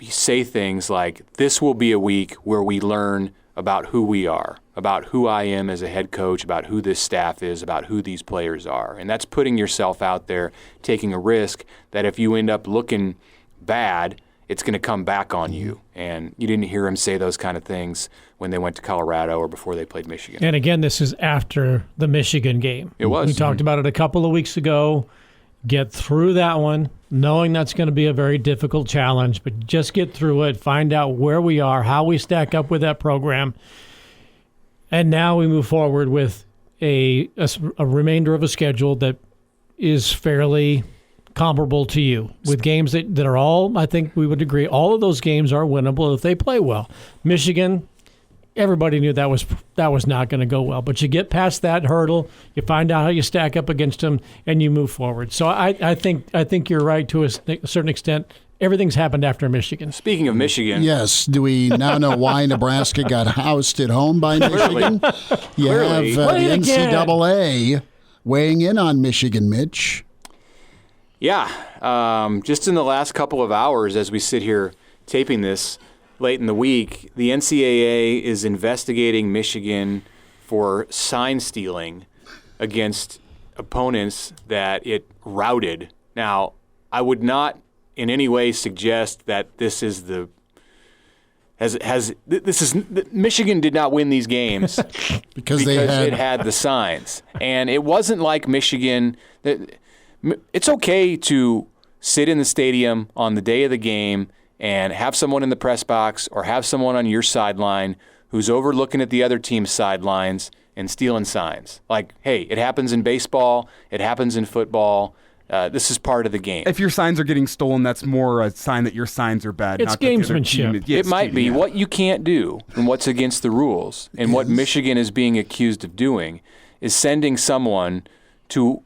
say things like, "This will be a week where we learn about who we are, about who I am as a head coach, about who this staff is, about who these players are." And that's putting yourself out there, taking a risk that if you end up looking bad, it's going to come back on you. And you didn't hear him say those kind of things when they went to Colorado or before they played Michigan. And again, this is after the Michigan game. It was. We talked about it a couple of weeks ago. Get through that one, knowing that's going to be a very difficult challenge, but just get through it, find out where we are, how we stack up with that program. And now we move forward with a remainder of a schedule that is fairly comparable to you, with games that are all, I think we would agree, all of those games are winnable if they play well. Michigan, everybody knew that was not going to go well, but you get past that hurdle, you find out how you stack up against them, and you move forward. So I think you're right to a certain extent. Everything's happened after Michigan. Speaking of Michigan. Yes. Do we now know why Nebraska got housed at home by Michigan? You Clearly. have the NCAA weighing in on Michigan, Mitch. Yeah. Just in the last couple of hours as we sit here taping this late in the week, the NCAA is investigating Michigan for sign stealing against opponents that it routed. Now, I would not in any way suggest that this is Michigan did not win these games because it had the signs. And it wasn't like Michigan. It's okay to sit in the stadium on the day of the game and have someone in the press box or have someone on your sideline who's overlooking at the other team's sidelines and stealing signs. Like, hey, it happens in baseball. It happens in football. This is part of the game. If your signs are getting stolen, that's more a sign that your signs are bad. It's not that the other gamesmanship. team- It might be. Yeah. What you can't do and what's against the rules and what Michigan is being accused of doing is sending someone to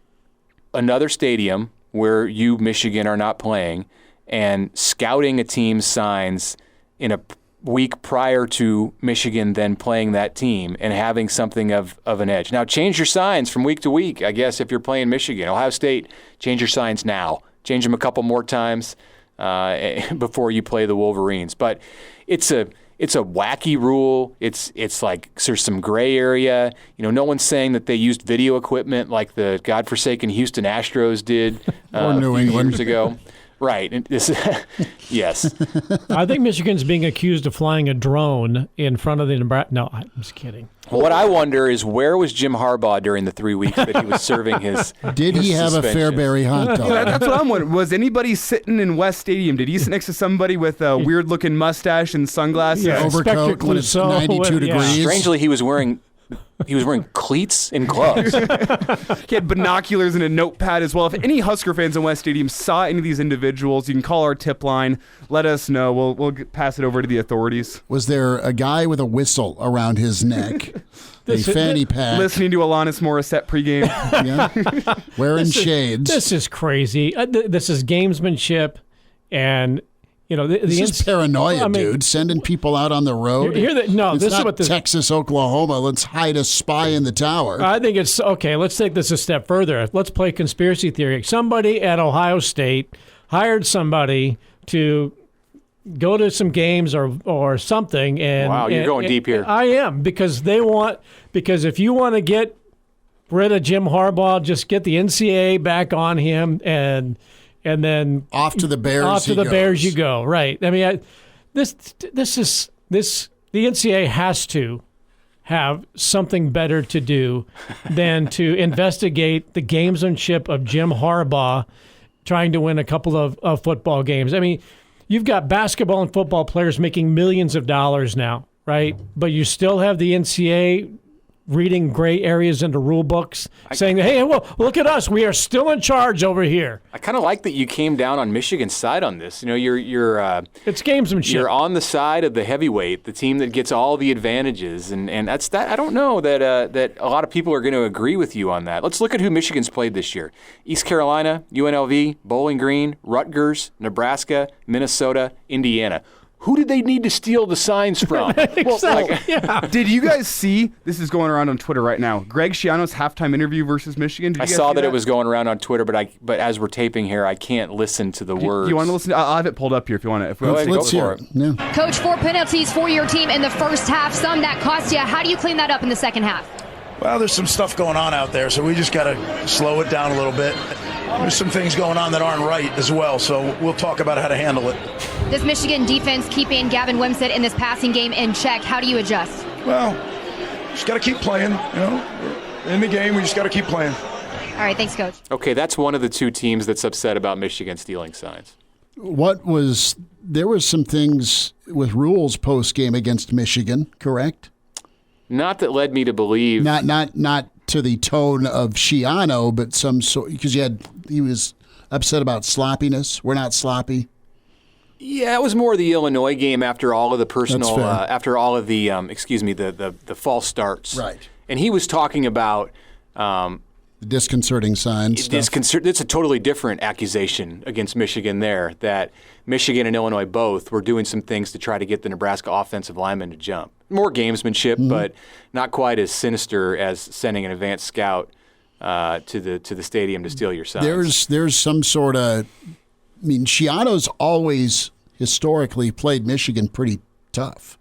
another stadium where you, Michigan, are not playing and scouting a team's signs in a week prior to Michigan then playing that team and having something of an edge. Now, change your signs from week to week, I guess, if you're playing Michigan. Ohio State, change your signs now. Change them a couple more times before you play the Wolverines. But it's a wacky rule. It's like there's some gray area. No one's saying that they used video equipment like the godforsaken Houston Astros did Or a New few England. years ago. Right. Yes. I think Michigan's being accused of flying a drone in front of the Nebraska. No, I'm just kidding. What I wonder is where was Jim Harbaugh during the 3 weeks that he was serving his Did he have suspension? a Fairberry hot dog? That's what I'm wondering. Was anybody sitting in West Stadium? Did he sit next to somebody with a weird-looking mustache and sunglasses? Yeah. Overcoat when it's Clouseau, 92 yeah. degrees. Strangely, he was wearing cleats and gloves. He had binoculars and a notepad as well. If any Husker fans in West Stadium saw any of these individuals, you can call our tip line. Let us know. We'll pass it over to the authorities. Was there a guy with a whistle around his neck? A fanny pack. Listening to Alanis Morissette pregame. Yeah. Wearing shades. This is crazy. This is gamesmanship, and This is paranoia, dude. Sending people out on the road. It's This is not not Texas, Oklahoma. Let's hide a spy in the tower. I think it's okay. Let's take this a step further. Let's play conspiracy theory. Somebody at Ohio State hired somebody to go to some games or something. And Wow, you're going deep here. I am, because if you want to get rid of Jim Harbaugh, just get the NCAA back on him and then Off to the Bears. off to he the goes. Bears you go. Right. I mean, the NCAA has to have something better to do than to investigate the gamesmanship of Jim Harbaugh trying to win a couple of football games. I mean, you've got basketball and football players making millions of dollars now, right? But you still have the NCAA reading gray areas into rule books, saying, hey, well, look at us. We are still in charge over here. I kind of like that you came down on Michigan's side on this. You know, it's gamesmanship. You're on the side of the heavyweight, the team that gets all the advantages, and that's that. I don't know that that a lot of people are going to agree with you on that. Let's look at who Michigan's played this year: East Carolina, UNLV, Bowling Green, Rutgers, Nebraska, Minnesota, Indiana. Who did they need to steal the signs from? Did you guys see, this is going around on Twitter right now, Greg Schiano's halftime interview versus Michigan? I saw that it was going around on Twitter, but as we're taping here, I can't listen to the words. You want to listen? I'll have it pulled up here if you want to. Let's hear it. Yeah. Coach, 4 penalties for your team in the first half, some that cost you. How do you clean that up in the second half? Well, there's some stuff going on out there, so we just got to slow it down a little bit. There's some things going on that aren't right as well, so we'll talk about how to handle it. This Michigan defense keeping Gavin Wimsatt in this passing game in check. How do you adjust? Well, just got to keep playing. You know, in the game, we just got to keep playing. All right, thanks, Coach. Okay, that's one of the two teams that's upset about Michigan stealing signs. There was some things with rules post-game against Michigan, correct? Not that led me to believe. Not to the tone of Schiano, but some sort, because he was upset about sloppiness. We're not sloppy. Yeah, it was more the Illinois game after all of the personal, after all of the, the false starts. Right. And he was talking about the disconcerting signs. It's a totally different accusation against Michigan there, that Michigan and Illinois both were doing some things to try to get the Nebraska offensive linemen to jump. More gamesmanship, but not quite as sinister as sending an advanced scout to the stadium to steal your signs. There's some sort of, I mean, Schiano's always historically played Michigan pretty tough,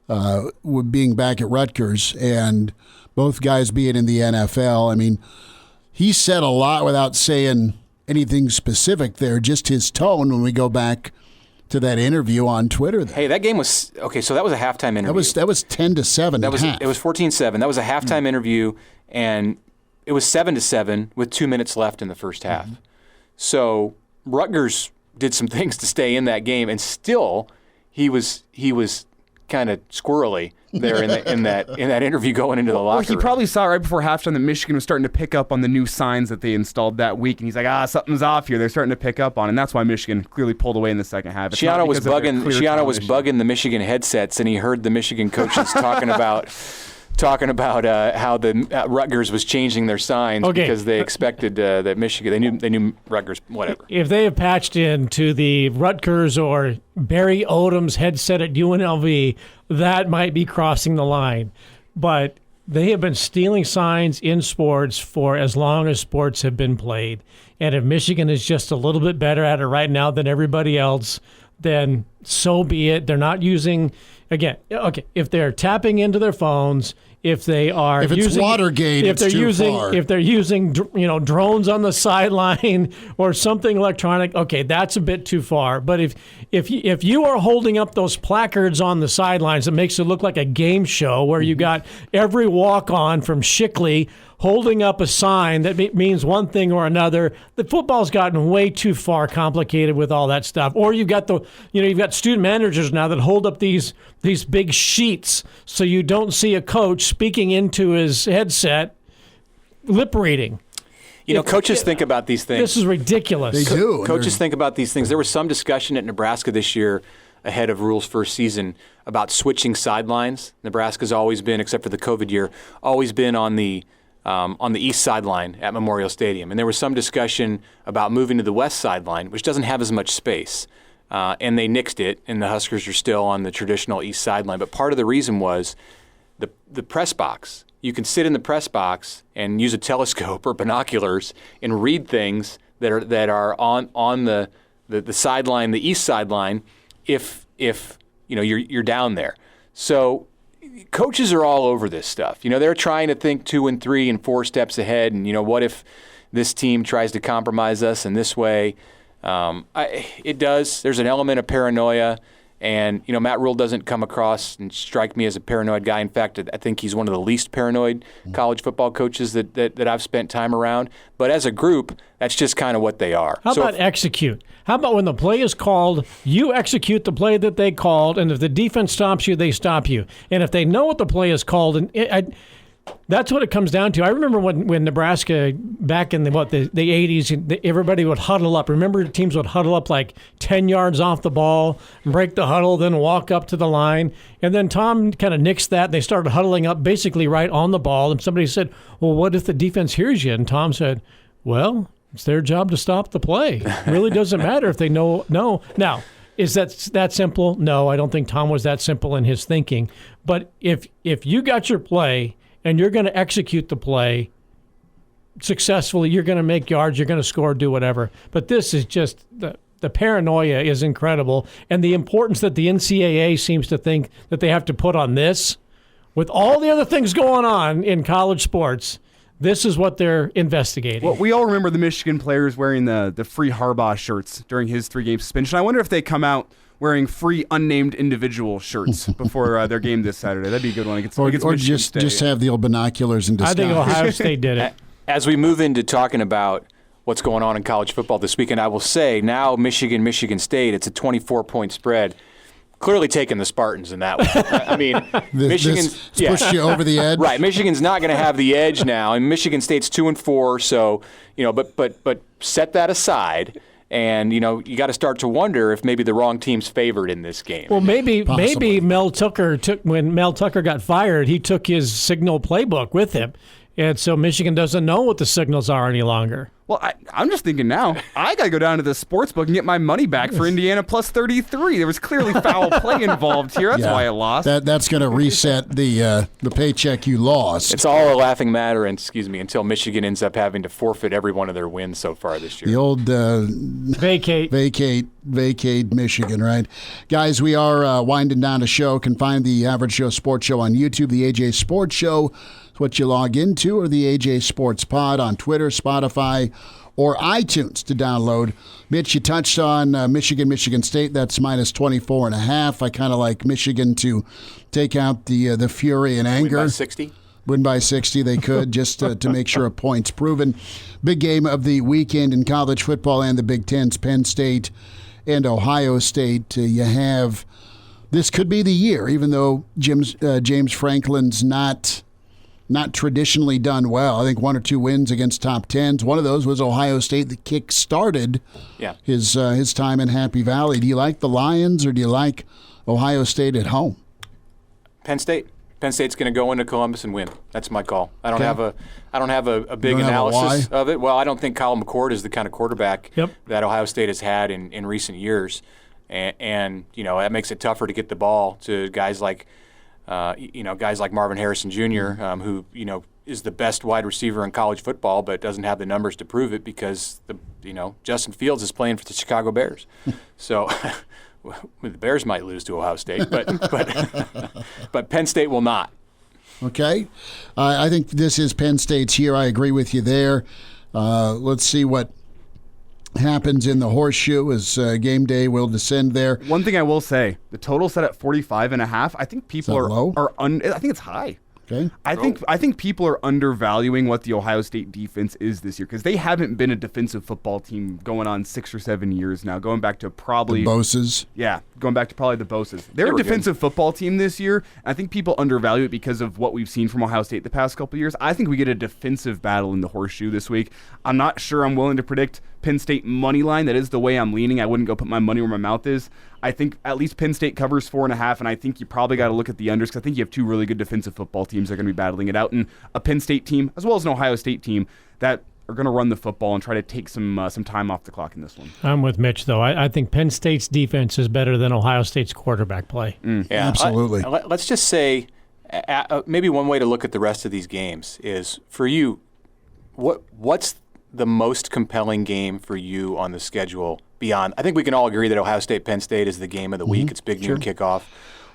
being back at Rutgers and both guys being in the NFL. I mean, he said a lot without saying anything specific there, just his tone when we go back to that interview on Twitter. Hey, that game was okay. So that was a halftime interview. That was 10-7. It was 14-7. That was a halftime interview, and it was 7-7 with 2 minutes left in the first half. So Rutgers did some things to stay in that game, and still he was kind of squirrely there in that interview going into the locker room. He probably saw right before halftime that Michigan was starting to pick up on the new signs that they installed that week, and he's like, something's off here. They're starting to pick up on it, and that's why Michigan clearly pulled away in the second half. Schiano was bugging the Michigan headsets, and he heard the Michigan coaches talking about how the Rutgers was changing their signs because they expected that Michigan. They knew Rutgers. Whatever. If they have patched into the Rutgers or Barry Odom's headset at UNLV, that might be crossing the line. But they have been stealing signs in sports for as long as sports have been played. And if Michigan is just a little bit better at it right now than everybody else, then so be it. They're not using, if they're tapping into their phones, if it's using Watergate, if they're using drones on the sideline or something electronic, that's a bit too far. But if you are holding up those placards on the sidelines, it makes it look like a game show where you got every walk-on from Shickley holding up a sign that means one thing or another. The football's gotten way too far complicated with all that stuff. Or you've got you've got student managers now that hold up these big sheets so you don't see a coach speaking into his headset, lip reading. Coaches think about these things. This is ridiculous. They do. Coaches think about these things. There was some discussion at Nebraska this year ahead of Rule's first season about switching sidelines. Nebraska's always been, except for the COVID year, always been on the east sideline at Memorial Stadium. And there was some discussion about moving to the west sideline, which doesn't have as much space. And they nixed it, and the Huskers are still on the traditional east sideline. But part of the reason was the press box. You can sit in the press box and use a telescope or binoculars and read things that are on the sideline, the east sideline, if you're down there. So coaches are all over this stuff. They're trying to think 2 and 3 and 4 steps ahead. And what if this team tries to compromise us in this way? It does. There's an element of paranoia, And, Matt Rule doesn't come across and strike me as a paranoid guy. In fact, I think he's one of the least paranoid college football coaches that I've spent time around. But as a group, that's just kind of what they are. How about execute? How about when the play is called, you execute the play that they called, and if the defense stops you, they stop you. And if they know what the play is called, and that's what it comes down to. I remember when Nebraska, back in the 80s, everybody would huddle up. Remember, teams would huddle up like 10 yards off the ball, break the huddle, then walk up to the line. And then Tom kind of nixed that. They started huddling up basically right on the ball. And somebody said, well, what if the defense hears you? And Tom said, well, it's their job to stop the play. It really doesn't matter if they know. No. Now, is that simple? No, I don't think Tom was that simple in his thinking. But if you got your play and you're going to execute the play successfully, you're going to make yards, you're going to score, do whatever. But this is just, the paranoia is incredible. And the importance that the NCAA seems to think that they have to put on this, with all the other things going on in college sports, this is what they're investigating. Well, we all remember the Michigan players wearing the free Harbaugh shirts during his 3-game suspension. I wonder if they come out wearing free unnamed individual shirts before their game this Saturday. That'd be a good one. Or just have the old binoculars in disguise. I think Ohio State did it. As we move into talking about what's going on in college football this weekend, I will say now Michigan State, it's a 24-point spread. Clearly taking the Spartans in that one. I mean, Michigan's pushed you over the edge. Right, Michigan's not going to have the edge now, and Michigan State's 2-4. So but set that aside. And, you got to start to wonder if maybe the wrong team's favored in this game. Well, maybe Mel Tucker when Mel Tucker got fired, he took his signal playbook with him. And so Michigan doesn't know what the signals are any longer. Well, I'm just thinking now, I got to go down to the sports book and get my money back for Indiana plus 33. There was clearly foul play involved here. That's why I lost. That's going to reset the paycheck you lost. It's all a laughing matter, until Michigan ends up having to forfeit every one of their wins so far this year. The old vacate Michigan, right? Guys, we are winding down a show. Can find the Average Joe Sports Show on YouTube, the AJ Sports Show. It's what you log into, or the AJ Sports Pod on Twitter, Spotify, or iTunes to download. Mitch, you touched on Michigan State. That's minus 24.5. I kind of like Michigan to take out the fury and anger. Win by 60? Win by 60 they could, just to make sure a point's proven. Big game of the weekend in college football and the Big Ten's Penn State and Ohio State. This could be the year, even though James Franklin's not traditionally done well. I think 1 or 2 wins against top 10s. One of those was Ohio State that kick-started his time in Happy Valley. Do you like the Lions, or do you like Ohio State at home? Penn State. Penn State's going to go into Columbus and win. That's my call. I don't have a big analysis of it. Well, I don't think Kyle McCord is the kind of quarterback that Ohio State has had in recent years, and that makes it tougher to get the ball to guys like Marvin Harrison Jr., who is the best wide receiver in college football, but doesn't have the numbers to prove it because Justin Fields is playing for the Chicago Bears. So the Bears might lose to Ohio State, but Penn State will not. Okay, I think this is Penn State's year. I agree with you there. Let's see what happens in the horseshoe as game day will descend there. One thing I will say, the total set at 45.5. I think people low? I think it's high. Okay. I think people are undervaluing what the Ohio State defense is this year, because they haven't been a defensive football team going on 6 or 7 years now, going back to probably the Boses. Yeah, going back to probably the Boses. They're a defensive football team this year. I think people undervalue it because of what we've seen from Ohio State the past couple of years. I think we get a defensive battle in the horseshoe this week. I'm not sure I'm willing to predict Penn State money line. That is the way I'm leaning. I wouldn't go put my money where my mouth is. I think at least Penn State covers 4.5, and I think you probably got to look at the unders, because I think you have 2 really good defensive football teams that are going to be battling it out, and a Penn State team as well as an Ohio State team that are going to run the football and try to take some time off the clock in this one. I'm with Mitch, though. I think Penn State's defense is better than Ohio State's quarterback play. Yeah, absolutely. Let's just say maybe one way to look at the rest of these games is, for you, what's the most compelling game for you on the schedule beyond? I think we can all agree that Ohio State-Penn State is the game of the week. It's big noon kickoff.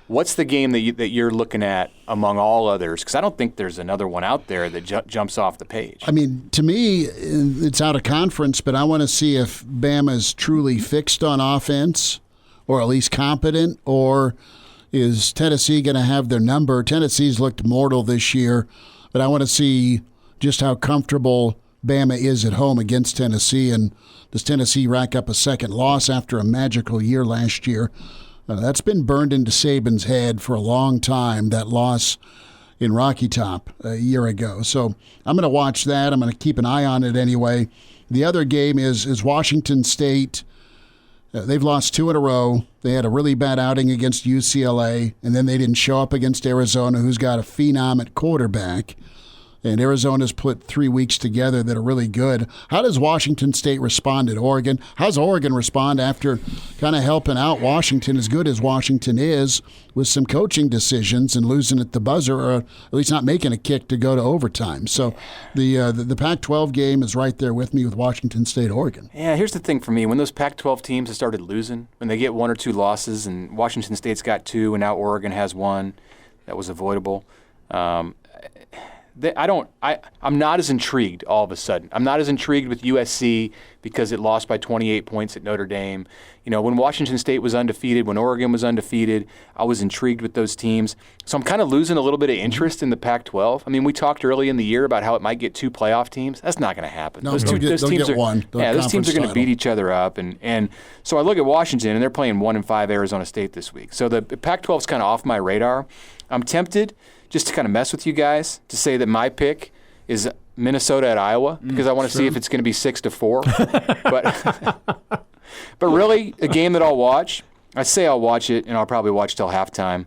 What's the game that you're looking at among all others? Because I don't think there's another one out there that jumps off the page. I mean, to me, it's out of conference, but I want to see if Bama's truly fixed on offense, or at least competent, or is Tennessee going to have their number? Tennessee's looked mortal this year, but I want to see just how comfortable Bama is at home against Tennessee, and does Tennessee rack up a second loss after a magical year last year? That's been burned into Saban's head for a long time, that loss in Rocky Top a year ago. So I'm going to watch that. I'm going to keep an eye on it anyway. The other game is Washington State. They've lost 2 in a row. They had a really bad outing against UCLA, and then they didn't show up against Arizona, who's got a phenom at quarterback. And Arizona's put 3 weeks together that are really good. How does Washington State respond at Oregon? How's Oregon respond after kind of helping out Washington, as good as Washington is, with some coaching decisions and losing at the buzzer, or at least not making a kick to go to overtime? So the Pac-12 game is right there with me with Washington State, Oregon. Yeah, here's the thing for me. When those Pac-12 teams have started losing, when they get 1 or 2 losses, and Washington State's got 2, and now Oregon has 1, that was avoidable. I'm not as intrigued all of a sudden. I'm not as intrigued with USC because it lost by 28 points at Notre Dame. You know, when Washington State was undefeated, when Oregon was undefeated, I was intrigued with those teams. So I'm kind of losing a little bit of interest in the Pac-12. I mean, we talked early in the year about how it might get 2 playoff teams. That's not going to happen. No, those teams are one. Those teams are going to beat each other up. And so I look at Washington, and they're playing 1-5 Arizona State this week. So the Pac-12 is kind of off my radar. I'm tempted, just to kind of mess with you guys, to say that my pick is Minnesota at Iowa, because I want to see if it's going to be 6-4. But really, a game that I'll watch, I say I'll watch it, and I'll probably watch till halftime.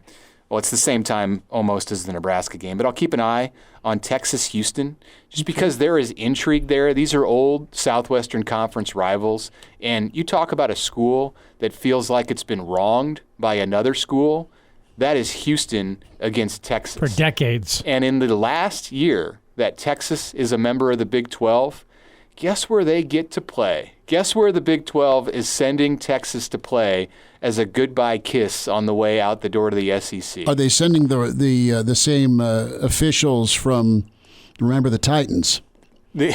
Well, it's the same time almost as the Nebraska game, but I'll keep an eye on Texas-Houston, just because there is intrigue there. These are old Southwestern Conference rivals, and you talk about a school that feels like it's been wronged by another school. That is Houston against Texas. For decades. And in the last year that Texas is a member of the Big 12, guess where they get to play? Guess where the Big 12 is sending Texas to play as a goodbye kiss on the way out the door to the SEC? Are they sending the same officials from, remember, the Titans? The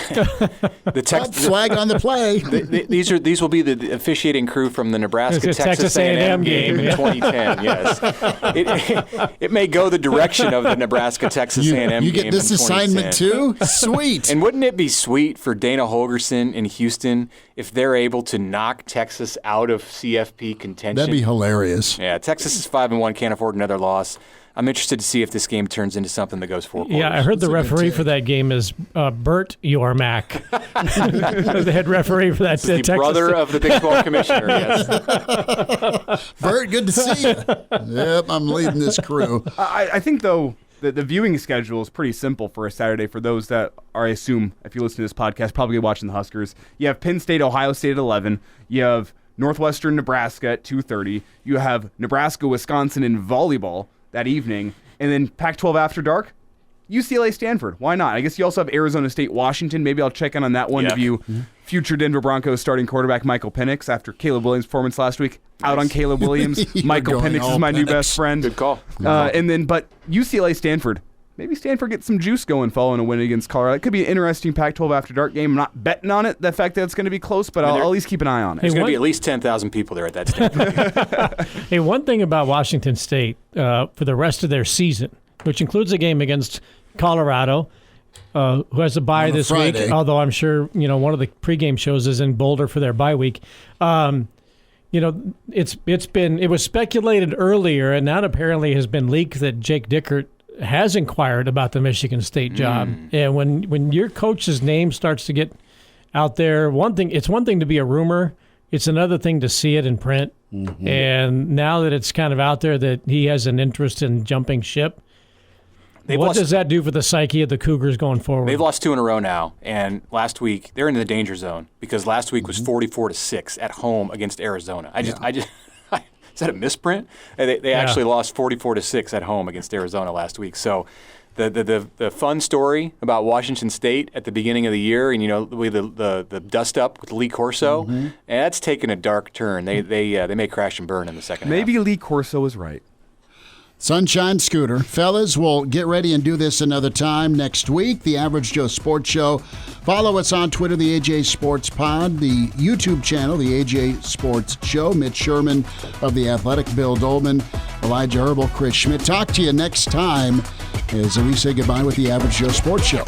flag on the play. These will be the officiating crew from the Nebraska-Texas A&M game in 2010. Yes, it may go the direction of the Nebraska-Texas A&M game. You get this assignment too? Sweet. And wouldn't it be sweet for Dana Holgorsen in Houston if they're able to knock Texas out of CFP contention? That'd be hilarious. Yeah, Texas is 5-1, can't afford another loss. I'm interested to see if this game turns into something that goes 4 quarters. Yeah, I heard the referee for that game is Bert Yormack, the head referee for that the Texas. Brother of the Big 12 commissioner. Yes. Bert, good to see you. Yep, I'm leading this crew. I think, though, the viewing schedule is pretty simple for a Saturday for those that are, I assume, if you listen to this podcast, probably watching the Huskers. You have Penn State, Ohio State at 11. You have Northwestern, Nebraska at 2:30. You have Nebraska-Wisconsin in volleyball that evening, and then Pac-12 after dark, UCLA, Stanford. Why not? I guess you also have Arizona State, Washington. Maybe I'll check in on that one to view future Denver Broncos starting quarterback Michael Penix after Caleb Williams' performance last week. Nice. Out on Caleb Williams. Michael Penix is my new best friend. Good call. And then, but UCLA, Stanford. Maybe Stanford gets some juice going following a win against Colorado. It could be an interesting Pac-12 after dark game. I'm not betting on it, the fact that it's going to be close, but I'll at least keep an eye on it. There's going to be at least 10,000 people there at that stadium. Hey, one thing about Washington State for the rest of their season, which includes a game against Colorado, who has a bye this week, although I'm sure one of the pregame shows is in Boulder for their bye week. It was speculated earlier, and now apparently has been leaked that Jake Dickert has inquired about the Michigan State job. And when your coach's name starts to get out there, it's one thing to be a rumor, it's another thing to see it in print. Mm-hmm. And now that it's kind of out there that he has an interest in jumping ship, does that do for the psyche of the Cougars going forward? They've lost 2 in a row now, and last week they're in the danger zone because last week was 44-6 at home against Arizona. Is that a misprint? They actually lost 44-6 at home against Arizona last week. So the fun story about Washington State at the beginning of the year, and the dust up with Lee Corso, and that's taken a dark turn. They may crash and burn in the second half. Maybe Lee Corso is right. Sunshine Scooter. Fellas, we'll get ready and do this another time next week. The Average Joe Sports Show. Follow us on Twitter, the AJ Sports Pod, the YouTube channel, the AJ Sports Show. Mitch Sherman of The Athletic, Bill Doleman, Elijah Herbel, Chris Schmidt. Talk to you next time as we say goodbye with the Average Joe Sports Show.